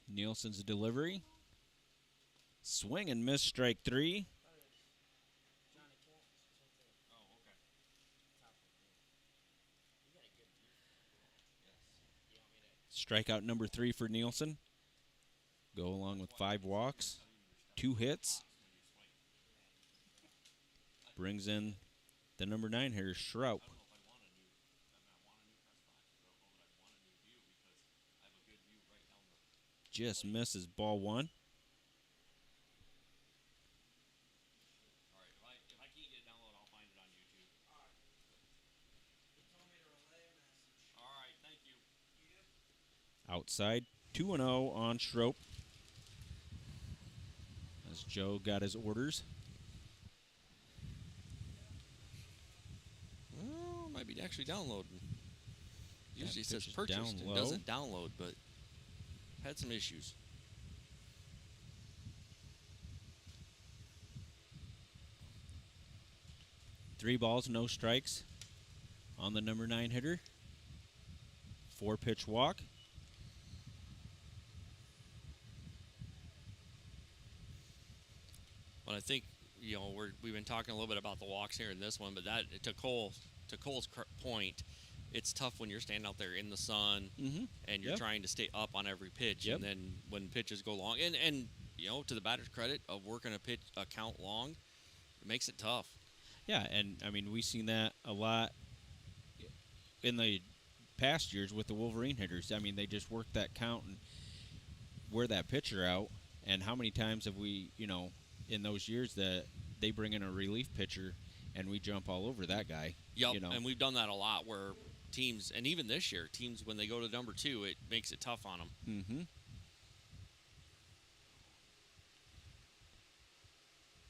Nielsen's delivery. Swing and miss, strike 3. Oh, okay. You got a good view. Yes. You want me to? Strikeout number 3 for Nielsen. Go along with 5 walks, 2 hits. Brings in the number 9 hitter, Schroup. Just misses ball 1. All right, if I can't get it downloaded, I'll find it on YouTube. All right. He told me to relay a message. All right, thank you. Outside, 2-0 on Schroup. As Joe got his orders. Well, might be actually downloading. Usually it says pitch is purchased. down It low. doesn't download, but had some issues. Three balls, no strikes on the number 9 hitter. 4-pitch walk. But I think we've been talking a little bit about the walks here in this one, but that to Cole's point, it's tough when you're standing out there in the sun and you're trying to stay up on every pitch, and then when pitches go long, and to the batter's credit of working a count long, it makes it tough. Yeah, and I mean we've seen that a lot in the past years with the Wolverine hitters. I mean they just work that count and wear that pitcher out. And how many times have we, in those years that they bring in a relief pitcher and we jump all over that guy? Yep, and we've done that a lot where teams, and even this year, teams when they go to number 2, it makes it tough on them. Mm-hmm.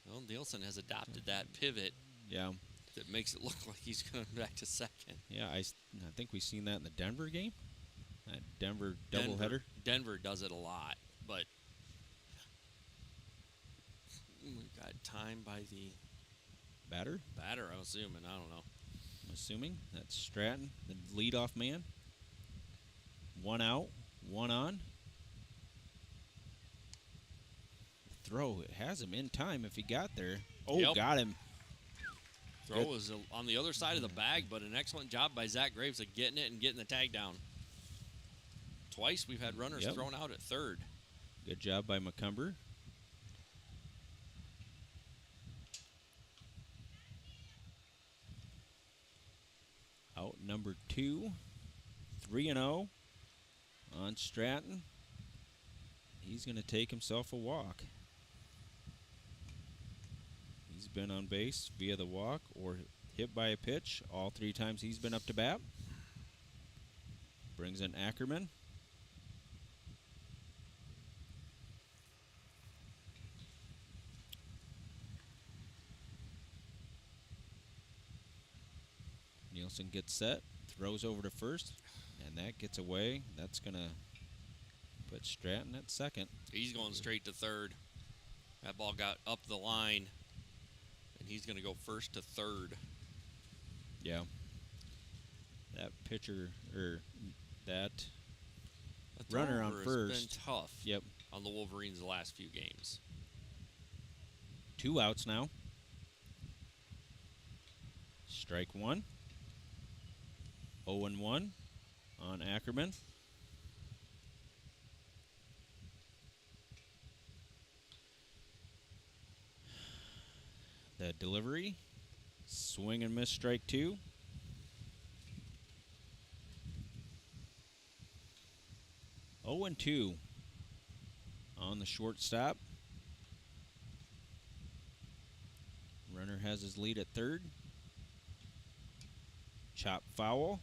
Well, Nielsen has adopted that pivot. Yeah. That makes it look like he's going back to second. Yeah, I think we've seen that in the Denver game. That Denver doubleheader. Denver does it a lot, but we've got time by the batter, I'm assuming. I don't know. I'm assuming that's Stratton, the leadoff man. 1 out, 1 on. Throw, it has him in time if he got there. Oh, got him. Throw was on the other side of the bag, but an excellent job by Zach Graves of getting it and getting the tag down. Twice we've had runners thrown out at third. Good job by McCumber. Out number 2, 3-0 on Stratton. He's going to take himself a walk. He's been on base via the walk or hit by a pitch all 3 times he's been up to bat. Brings in Ackerman. Nielsen gets set, throws over to first, and that gets away. That's going to put Stratton at second. He's going straight to third. That ball got up the line, and he's going to go first to third. Yeah. that pitcher or that The runner on turnover has first. been tough Yep. on the Wolverines the last few games. 2 outs now. Strike 1. 0-1 on Ackerman. The delivery. Swing and miss, strike 2. Oh and 2 on the shortstop. Runner has his lead at third. Chop foul.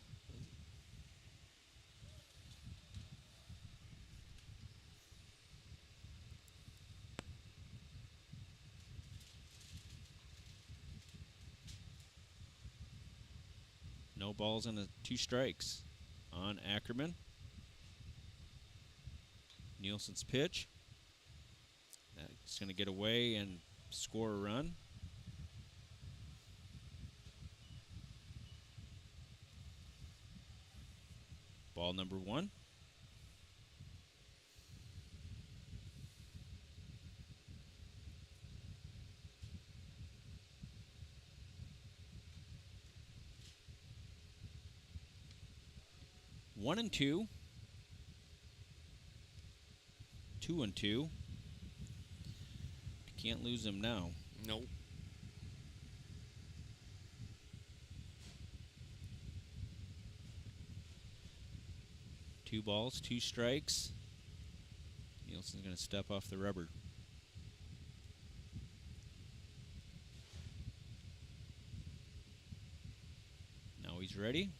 No balls and 2 strikes on Ackerman. Nielsen's pitch. That's going to get away and score a run. Ball number 1. One and 2. 2 and 2. Can't lose him now. Nope. Two balls, 2 strikes. Nielsen's going to step off the rubber. Now he's ready.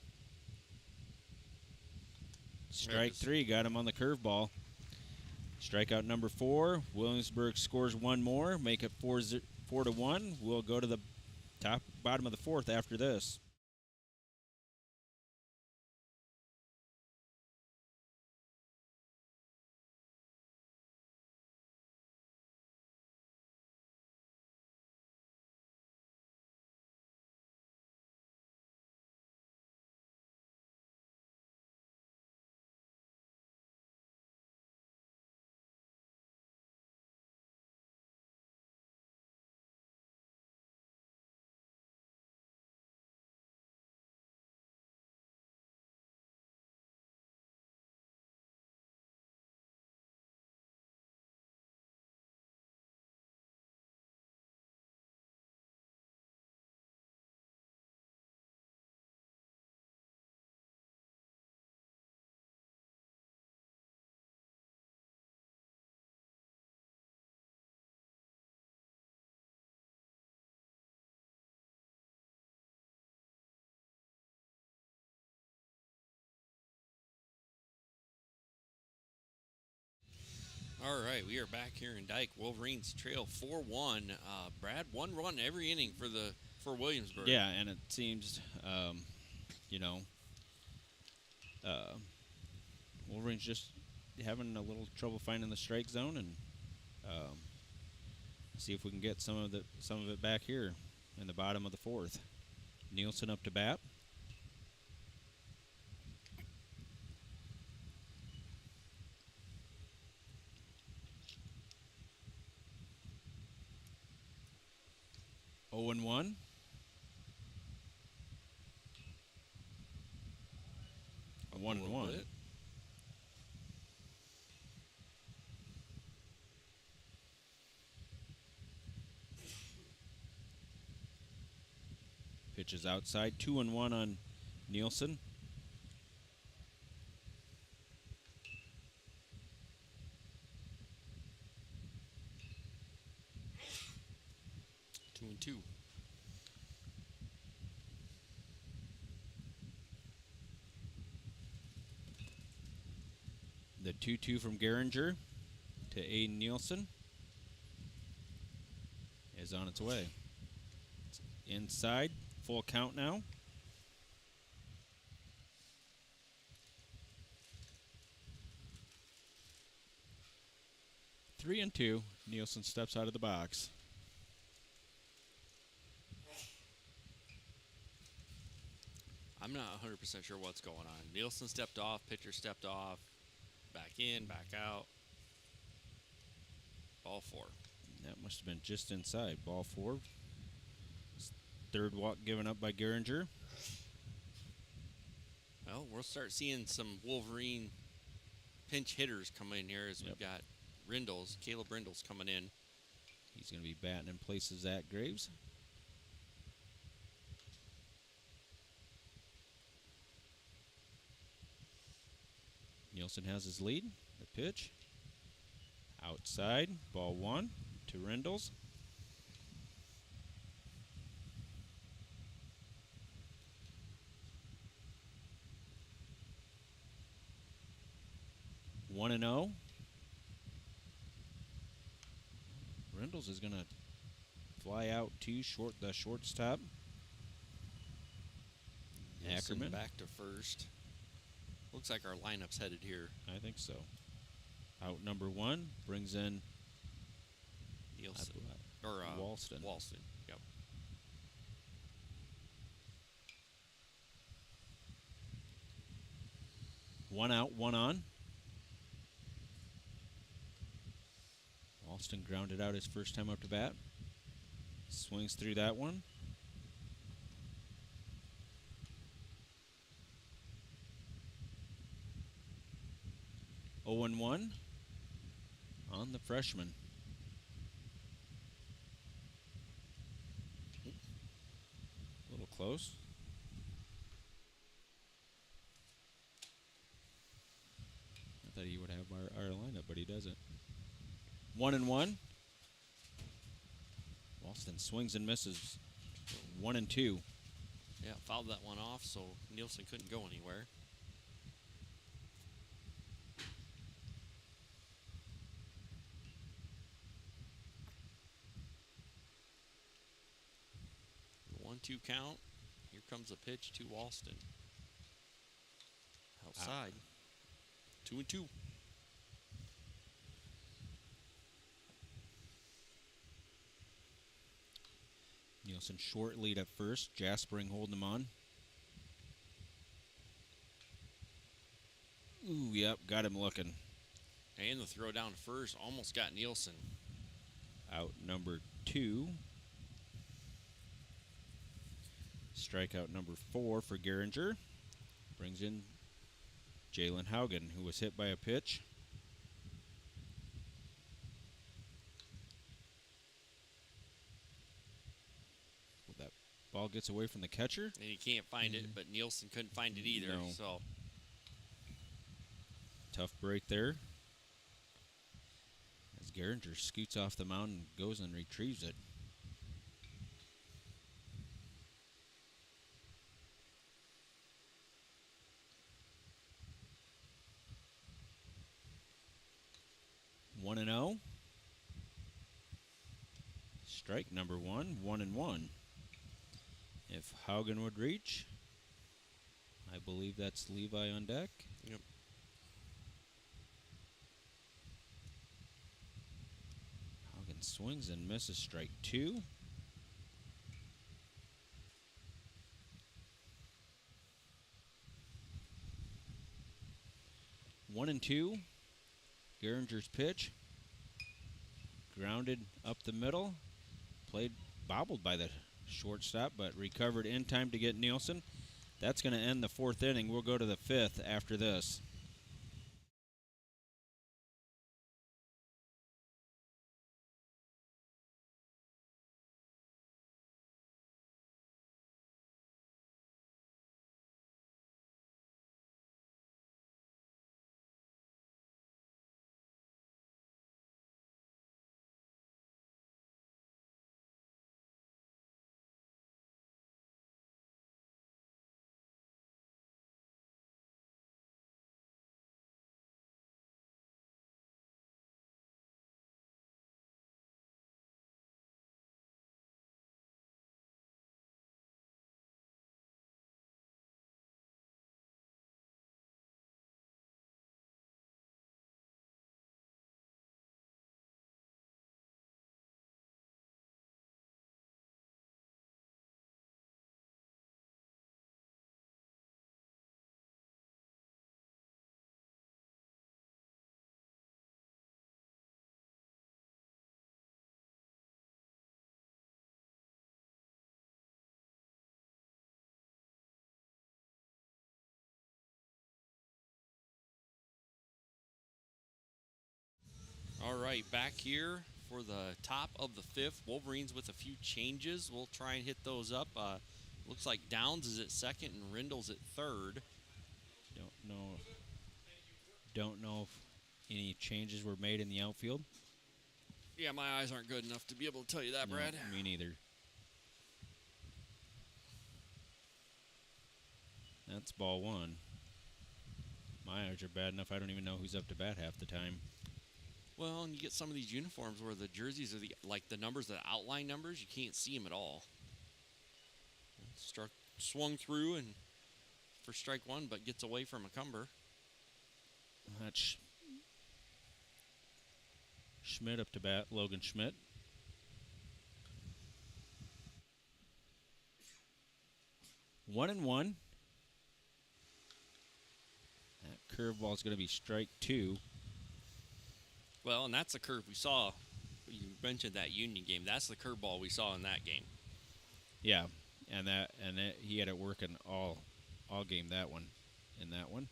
Strike 3, got him on the curveball. Strikeout number 4. Williamsburg scores 1 more, make it 4-1. We'll go to the bottom of the 4th after this. All right, we are back here in Dike. Wolverines trail 4-1. Brad, 1 run every inning for Williamsburg. Yeah, and it seems, Wolverines just having a little trouble finding the strike zone, and see if we can get some of it back here in the bottom of the 4th. Nielsen up to bat. 0-1. A 1-1. Pitches outside. 2-1 on Nielsen. Two and two. The 2-2 from Geringer to Aiden Nielsen is on its way. It's inside, full count now. Three and 2. Nielsen steps out of the box. I'm not 100% sure what's going on. Nielsen stepped off, pitcher stepped off, back in, back out. Ball 4. That must have been just inside. Ball 4. Third walk given up by Geringer. Well, we'll start seeing some Wolverine pinch hitters come in here as we've got Caleb Rindles coming in. He's going to be batting in place of Zach Graves. Nielsen has his lead. The pitch. Outside. Ball 1 to Rindles. One and 0. Rindles is going to fly out to the shortstop. Nielsen Ackerman back to first. Looks like our lineup's headed here. I think so. Out number 1 brings in Nielsen or Walston. Walston. Yep. One out, one on. Walston grounded out his first time up to bat. Swings through that one. Oh and 1 on the freshman. A little close. I thought he would have our lineup, but he doesn't. 1 and 1. Walston swings and misses. 1 and 2. Yeah, fouled that one off, so Nielsen couldn't go anywhere. The 1-2 count. Here comes a pitch to Walston. Outside. 2 and 2. Nielsen short lead at first. Jaspering holding him on. Ooh, yep, got him looking. And the throw down to first almost got Nielsen. Out number 2. Strikeout number 4 for Geringer. Brings in Jalen Haugen, who was hit by a pitch. Well, that ball gets away from the catcher. And he can't find it, but Nielsen couldn't find it either. No. So Tough break there. As Geringer scoots off the mound and goes and retrieves it. One and 0. Strike number 1. 1 and 1. If Haugen would reach, I believe that's Levi on deck. Yep. Haugen swings and misses. Strike 2. One and 2. Geringer's pitch. Grounded up the middle. Played bobbled by the shortstop, but recovered in time to get Nielsen. That's going to end the 4th inning. We'll go to the 5th after this. right, back here for the top of the fifth. Wolverines with a few changes. We'll try and hit those up. Looks like Downs is at second and Rindle's at third. Don't know if any changes were made in the outfield. Yeah, my eyes aren't good enough to be able to tell you that, No, Brad. me neither. That's ball one. My eyes are bad enough I don't even know who's up to bat half the time. Well, and you get some of these uniforms where the jerseys are the numbers, the outline numbers, you can't see them at all. Swung through and for strike one, but gets away from a cumber. That's Schmidt up to bat, Logan Schmidt. One and one. That curveball is going to be strike two. Well, and that's the curve we saw. You mentioned that Union game. That's the curveball we saw in that game. Yeah, and that he had it working all game that one. In that one.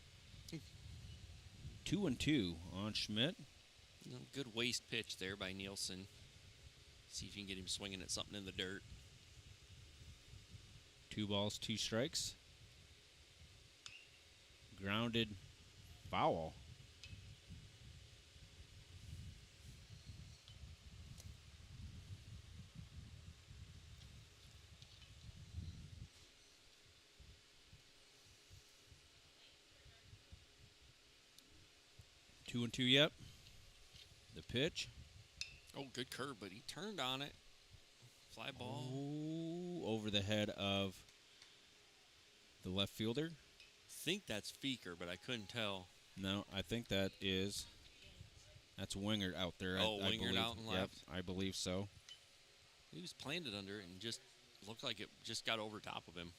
2-2 on Schmidt. Good waist pitch there by Nielsen. See if you can get him swinging at something in the dirt. 2 balls, 2 strikes. Grounded foul. Two and two, yep. The pitch. Oh, good curve, but he turned on it. Fly ball. Oh, over the head of the left fielder. I think that's Feeker, but I couldn't tell. No, I think that's Wingert out there. Oh, I Wingert believe. out and left. Yep, I believe so. He was planted under it and just looked like it just got over top of him.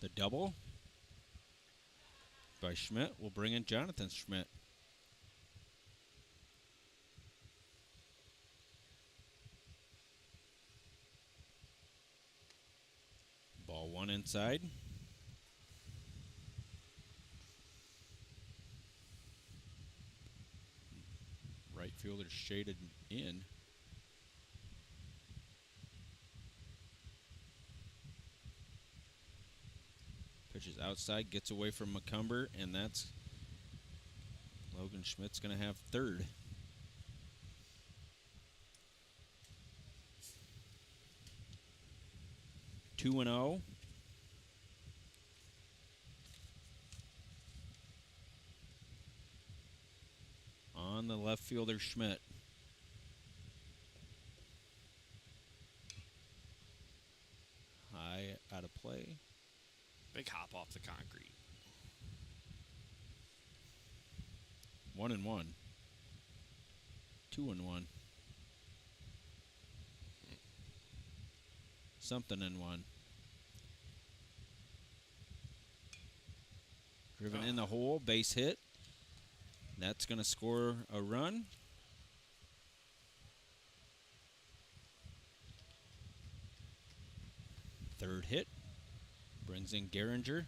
The double by Schmidt will bring in Jonathan Schmidt. Ball one inside. Right fielder shaded in. Pitches outside, gets away from McCumber, and that's Logan Schmidt's going to have third. Two and 0. On the left fielder, Schmidt. High out of play. Big hop off the concrete. 1 and 1. 2 and 1. Something in one. Driven in the hole, base hit. That's going to score a run. Third hit. Brings in Geringer.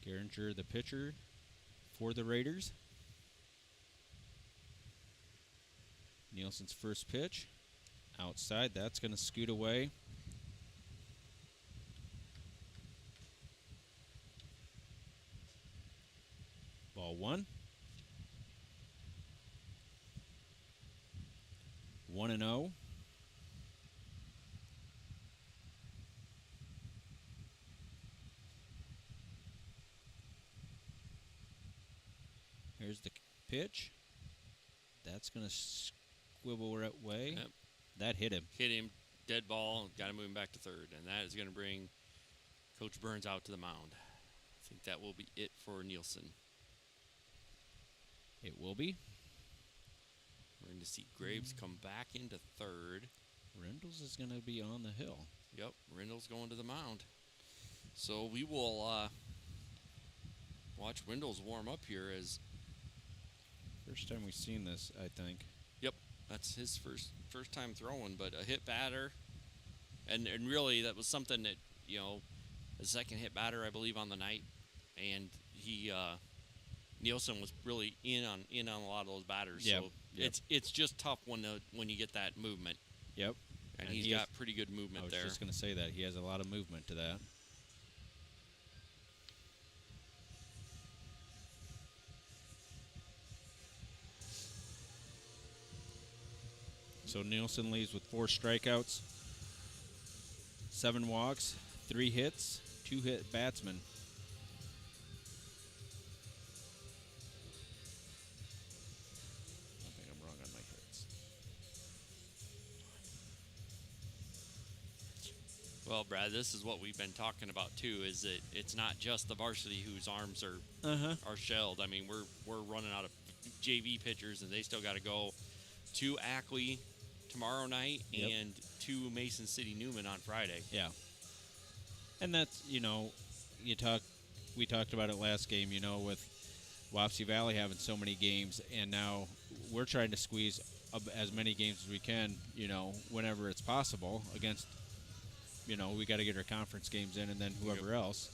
Geringer, the pitcher for the Raiders. Nielsen's first pitch. Outside, that's going to scoot away. Ball one. 1 and 0. Here's the pitch. That's going to squibble right way. Yep. That hit him. Hit him, dead ball, got him moving back to third. And that is going to bring Coach Burns out to the mound. I think that will be it for Nielsen. It will be. We're going to see Graves come back into third. Rendles is going to be on the hill. Yep, Rindle's going to the mound. So we will watch Windles warm up here as. First time we've seen this, I think. Yep, that's his first time throwing, but a hit batter, and really that was something that the second hit batter I believe on the night, and he Nielsen was really in on a lot of those batters. Yep. So it's just tough when you get that movement. Yep. And he's got pretty good movement there. I was just going to say that. He has a lot of movement to that. So Nielsen leaves with 4 strikeouts, 7 walks, 3 hits, 2 hit batsmen. I think I'm wrong on my hits. Well, Brad, this is what we've been talking about too. Is that it's not just the varsity whose arms are shelled. I mean, we're running out of JV pitchers, and they still got to go to Ackley tomorrow night and to Mason City Newman on Friday. Yeah. And that's, we talked about it last game, with Wapsie Valley having so many games, and now we're trying to squeeze as many games as we can, whenever it's possible against, we got to get our conference games in and then whoever else.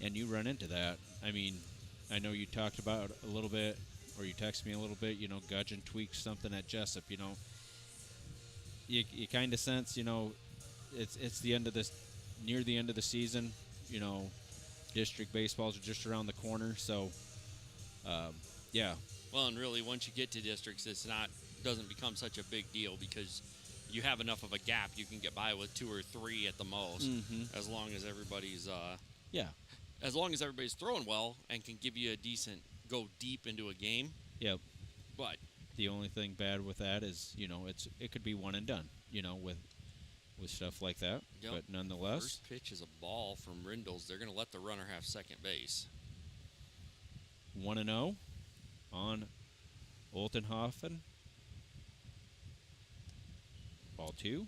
And you run into that. I mean, I know you talked about a little bit, or you texted me a little bit, Gudgeon tweaked something at Jessup, You kind of sense, it's the end of this, near the end of the season. District baseballs are just around the corner. So, yeah. Well, and really, once you get to districts, doesn't become such a big deal because you have enough of a gap you can get by with 2 or 3 at the most, as long as everybody's as long as everybody's throwing well and can give you a decent go deep into a game. Yep. But the only thing bad with that is, it could be one and done, with stuff like that. Yep. But nonetheless. First pitch is a ball from Rindles. They're going to let the runner have second base. 1-0 on Oltenhofen. Ball 2.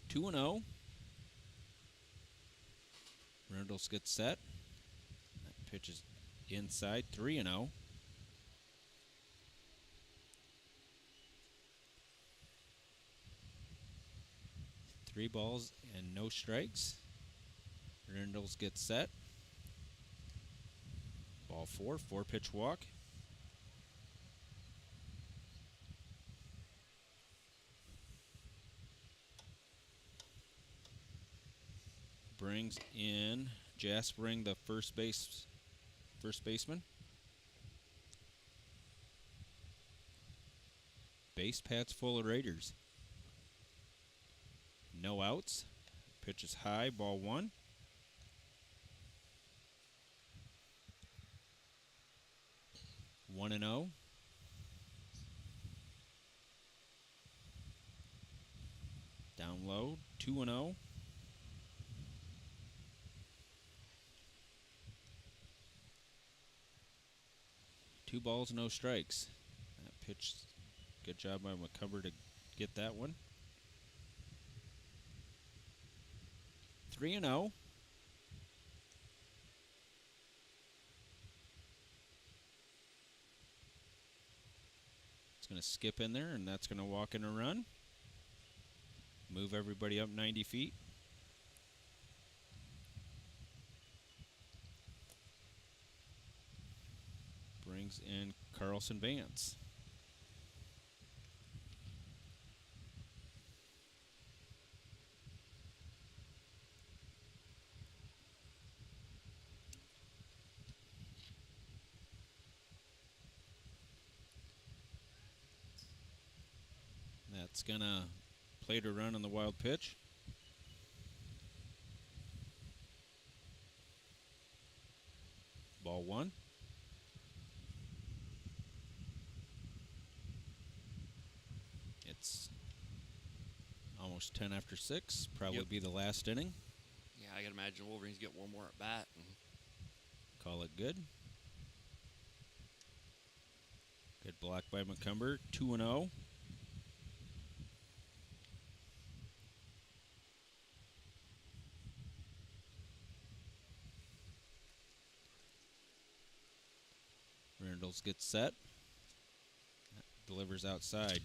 Two and 0. Rindles gets set. That pitch is inside. 3-0. 3 balls and no strikes. Rindles gets set. Ball 4, 4-pitch walk. Brings in Jaspering, the first baseman. Base pads full of Raiders. No outs. Pitch is high, ball 1. One and 0. Down low, 2 and 0. Two balls, no strikes. That pitch, good job by McCumber to get that one. 3 and 0. It's going to skip in there, and that's going to walk in a run. Move everybody up 90 feet. Brings in Carlson Vance. That's going to play to run on the wild pitch. Ball 1. It's almost 10 after 6. Probably be the last inning. Yeah, I can imagine Wolverines get one more at bat. Call it good. Good block by McCumber. 2 and 0. Rendell's gets set. Delivers outside.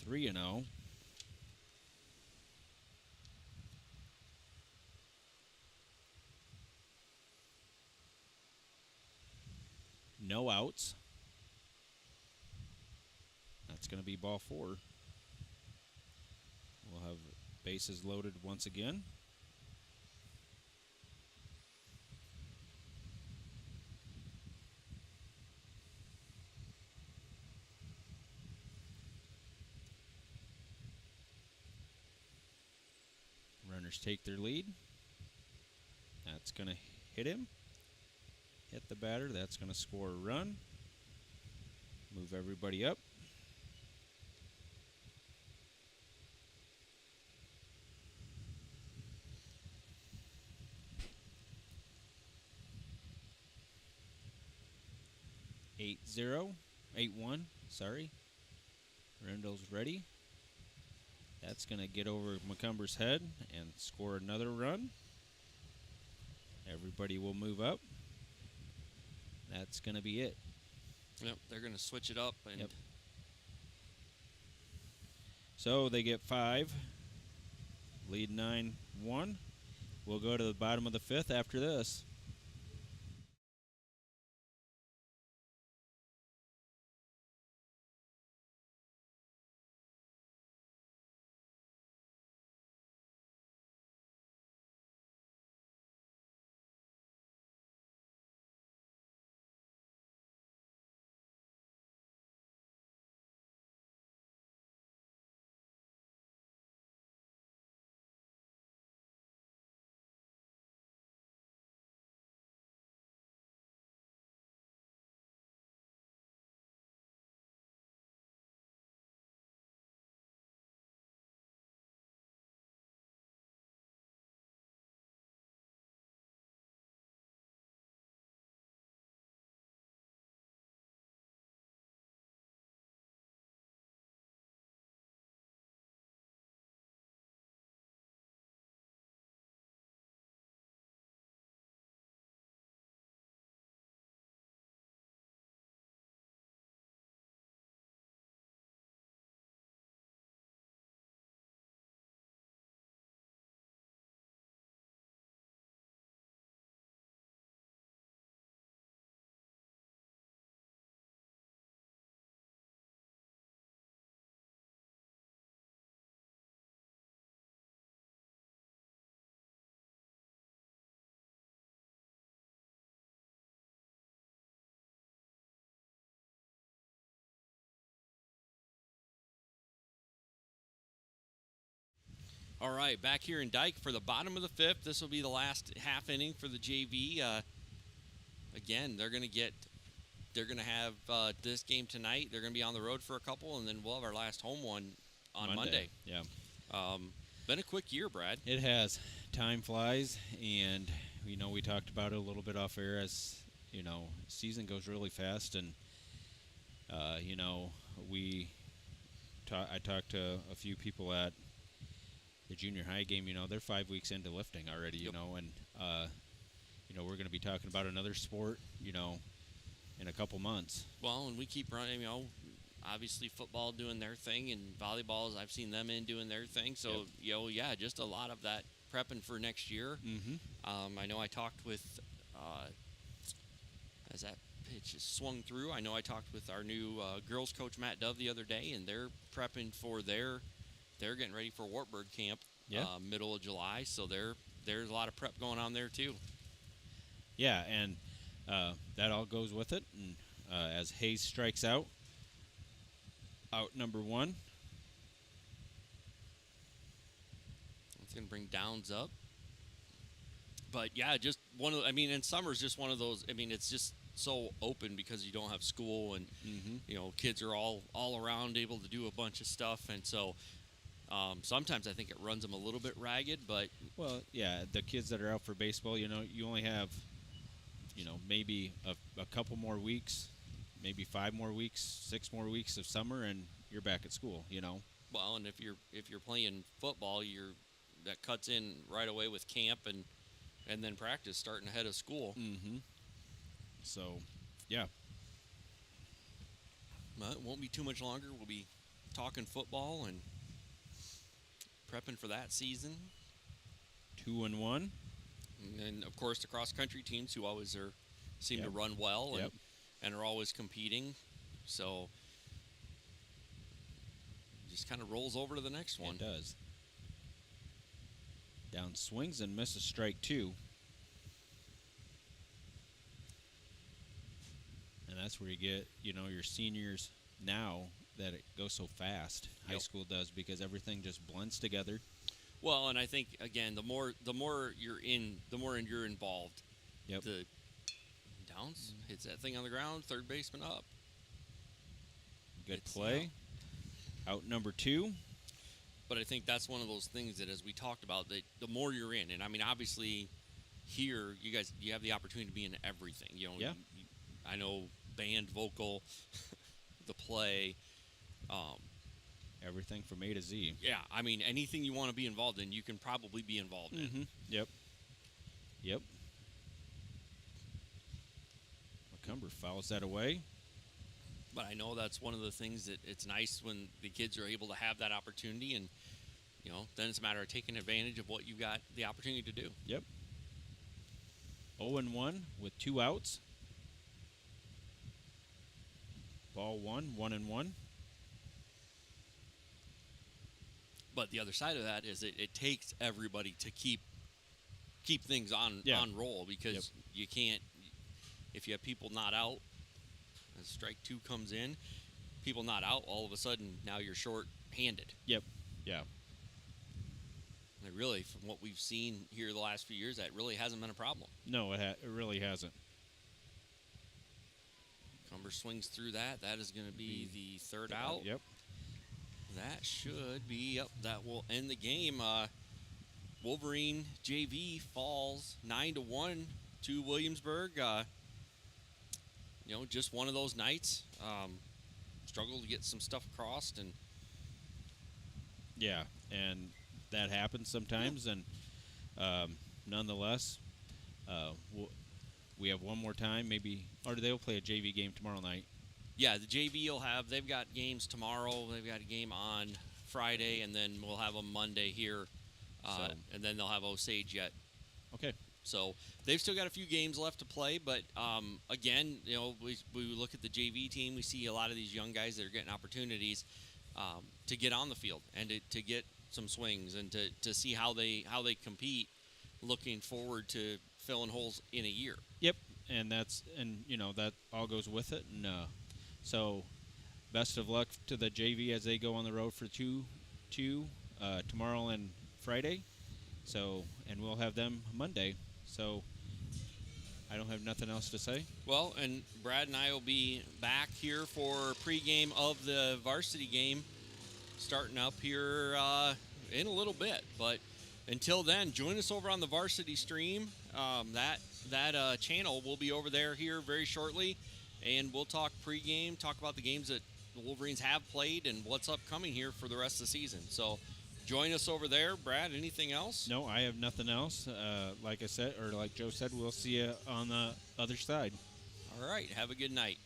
3-0. No outs. That's going to be ball 4. We'll have bases loaded once again. Runners take their lead. That's going to hit him. Hit the batter. That's going to score a run. Move everybody up. Eight zero, 8-1, sorry. Rendell's ready. That's going to get over McCumber's head and score another run. Everybody will move up. That's going to be it. Yep, they're going to switch it up. And Yep. So they get 5. Lead 9-1. We'll go to the bottom of the 5th after this. all right, back here in Dike for the bottom of the 5th. This will be the last half inning for the JV. Again, they're going to have this game tonight. They're going to be on the road for a couple, and then we'll have our last home one on Monday. Yeah. Been a quick year, Brad. It has. Time flies, and we talked about it a little bit off air. As season goes really fast, and I talked to a few people at the junior high game. They're 5 weeks into lifting already. Yep. And we're going to be talking about another sport. In a couple months. Well, and we keep running. Obviously football doing their thing, and volleyballs, I've seen them doing their thing. So Yep. just a lot of that prepping for next year. Mm-hmm. I know I talked with as that pitch is swung through. I know I talked with our new girls coach Matt Dove the other day, and they're prepping for they're getting ready for Wartburg camp. Yeah. Middle of July. So there's a lot of prep going on there too. Yeah, and that all goes with it. And as Hayes strikes out number 1. It's going to bring Downs up. But, yeah, just and summer's just one of those. It's just so open because you don't have school and, kids are all around able to do a bunch of stuff. And so sometimes I think it runs them a little bit ragged. But Well, yeah, the kids that are out for baseball, you only have, maybe a couple more weeks, maybe 5 more weeks, 6 more weeks of summer, and you're back at school, Well, and if you're playing football, that cuts in right away with camp and then practice starting ahead of school. Mm-hmm. So, yeah. Well, it won't be too much longer. We'll be talking football and prepping for that season. 2-1. And then, of course, the cross-country teams who always seem to run well and are always competing. So it just kind of rolls over to the next one. It does. Down swings and misses strike 2. And that's where you get, your seniors now that it goes so fast. High school does, because everything just blends together. Well, and I think, again, the more you're in, the more you're involved. Yep. The downs, hits that thing on the ground, third baseman up. Good play. Out number 2. But I think that's one of those things that, as we talked about, that the more you're in, and I mean, obviously, here you have the opportunity to be in everything. I know band, vocal, the play, everything from A to Z. Yeah, I mean, anything you want to be involved in, you can probably be involved in. Yep. McCumber fouls that away. But I know that's one of the things that it's nice when the kids are able to have that opportunity, and then it's a matter of taking advantage of what you got the opportunity to do. Yep. 0-1 with 2 outs. Ball 1-1. But the other side of that is it takes everybody to keep things on roll, because you can't, if you have people not out, as strike 2 comes in, people not out, all of a sudden now you're short-handed. Yep. Yeah. And really, from what we've seen here the last few years, that really hasn't been a problem. No, it really hasn't. Cumber swings through that. That is going to be the third out. Yep. That should be up. That will end the game. Wolverine JV falls 9-1 to Williamsburg. Just one of those nights. Struggled to get some stuff across, and and that happens sometimes. And nonetheless, we have one more time, maybe, or they'll play a JV game tomorrow night. Yeah, the JV they've got games tomorrow. They've got a game on Friday, and then we'll have a Monday here, and then they'll have Osage yet. Okay. So they've still got a few games left to play, but again, we look at the JV team, we see a lot of these young guys that are getting opportunities to get on the field and to get some swings and to see how they compete, looking forward to filling holes in a year. Yep, and that all goes with it, and so best of luck to the JV as they go on the road for two tomorrow and Friday. So, and we'll have them Monday. So I don't have nothing else to say. Well, and Brad and I will be back here for pregame of the varsity game starting up here in a little bit. But until then, join us over on the varsity stream. That channel will be over there here very shortly, and we'll talk pregame, talk about the games that the Wolverines have played and what's upcoming here for the rest of the season. So join us over there. Brad, anything else? No, I have nothing else. Like I said, or like Joe said, we'll see you on the other side. All right. Have a good night.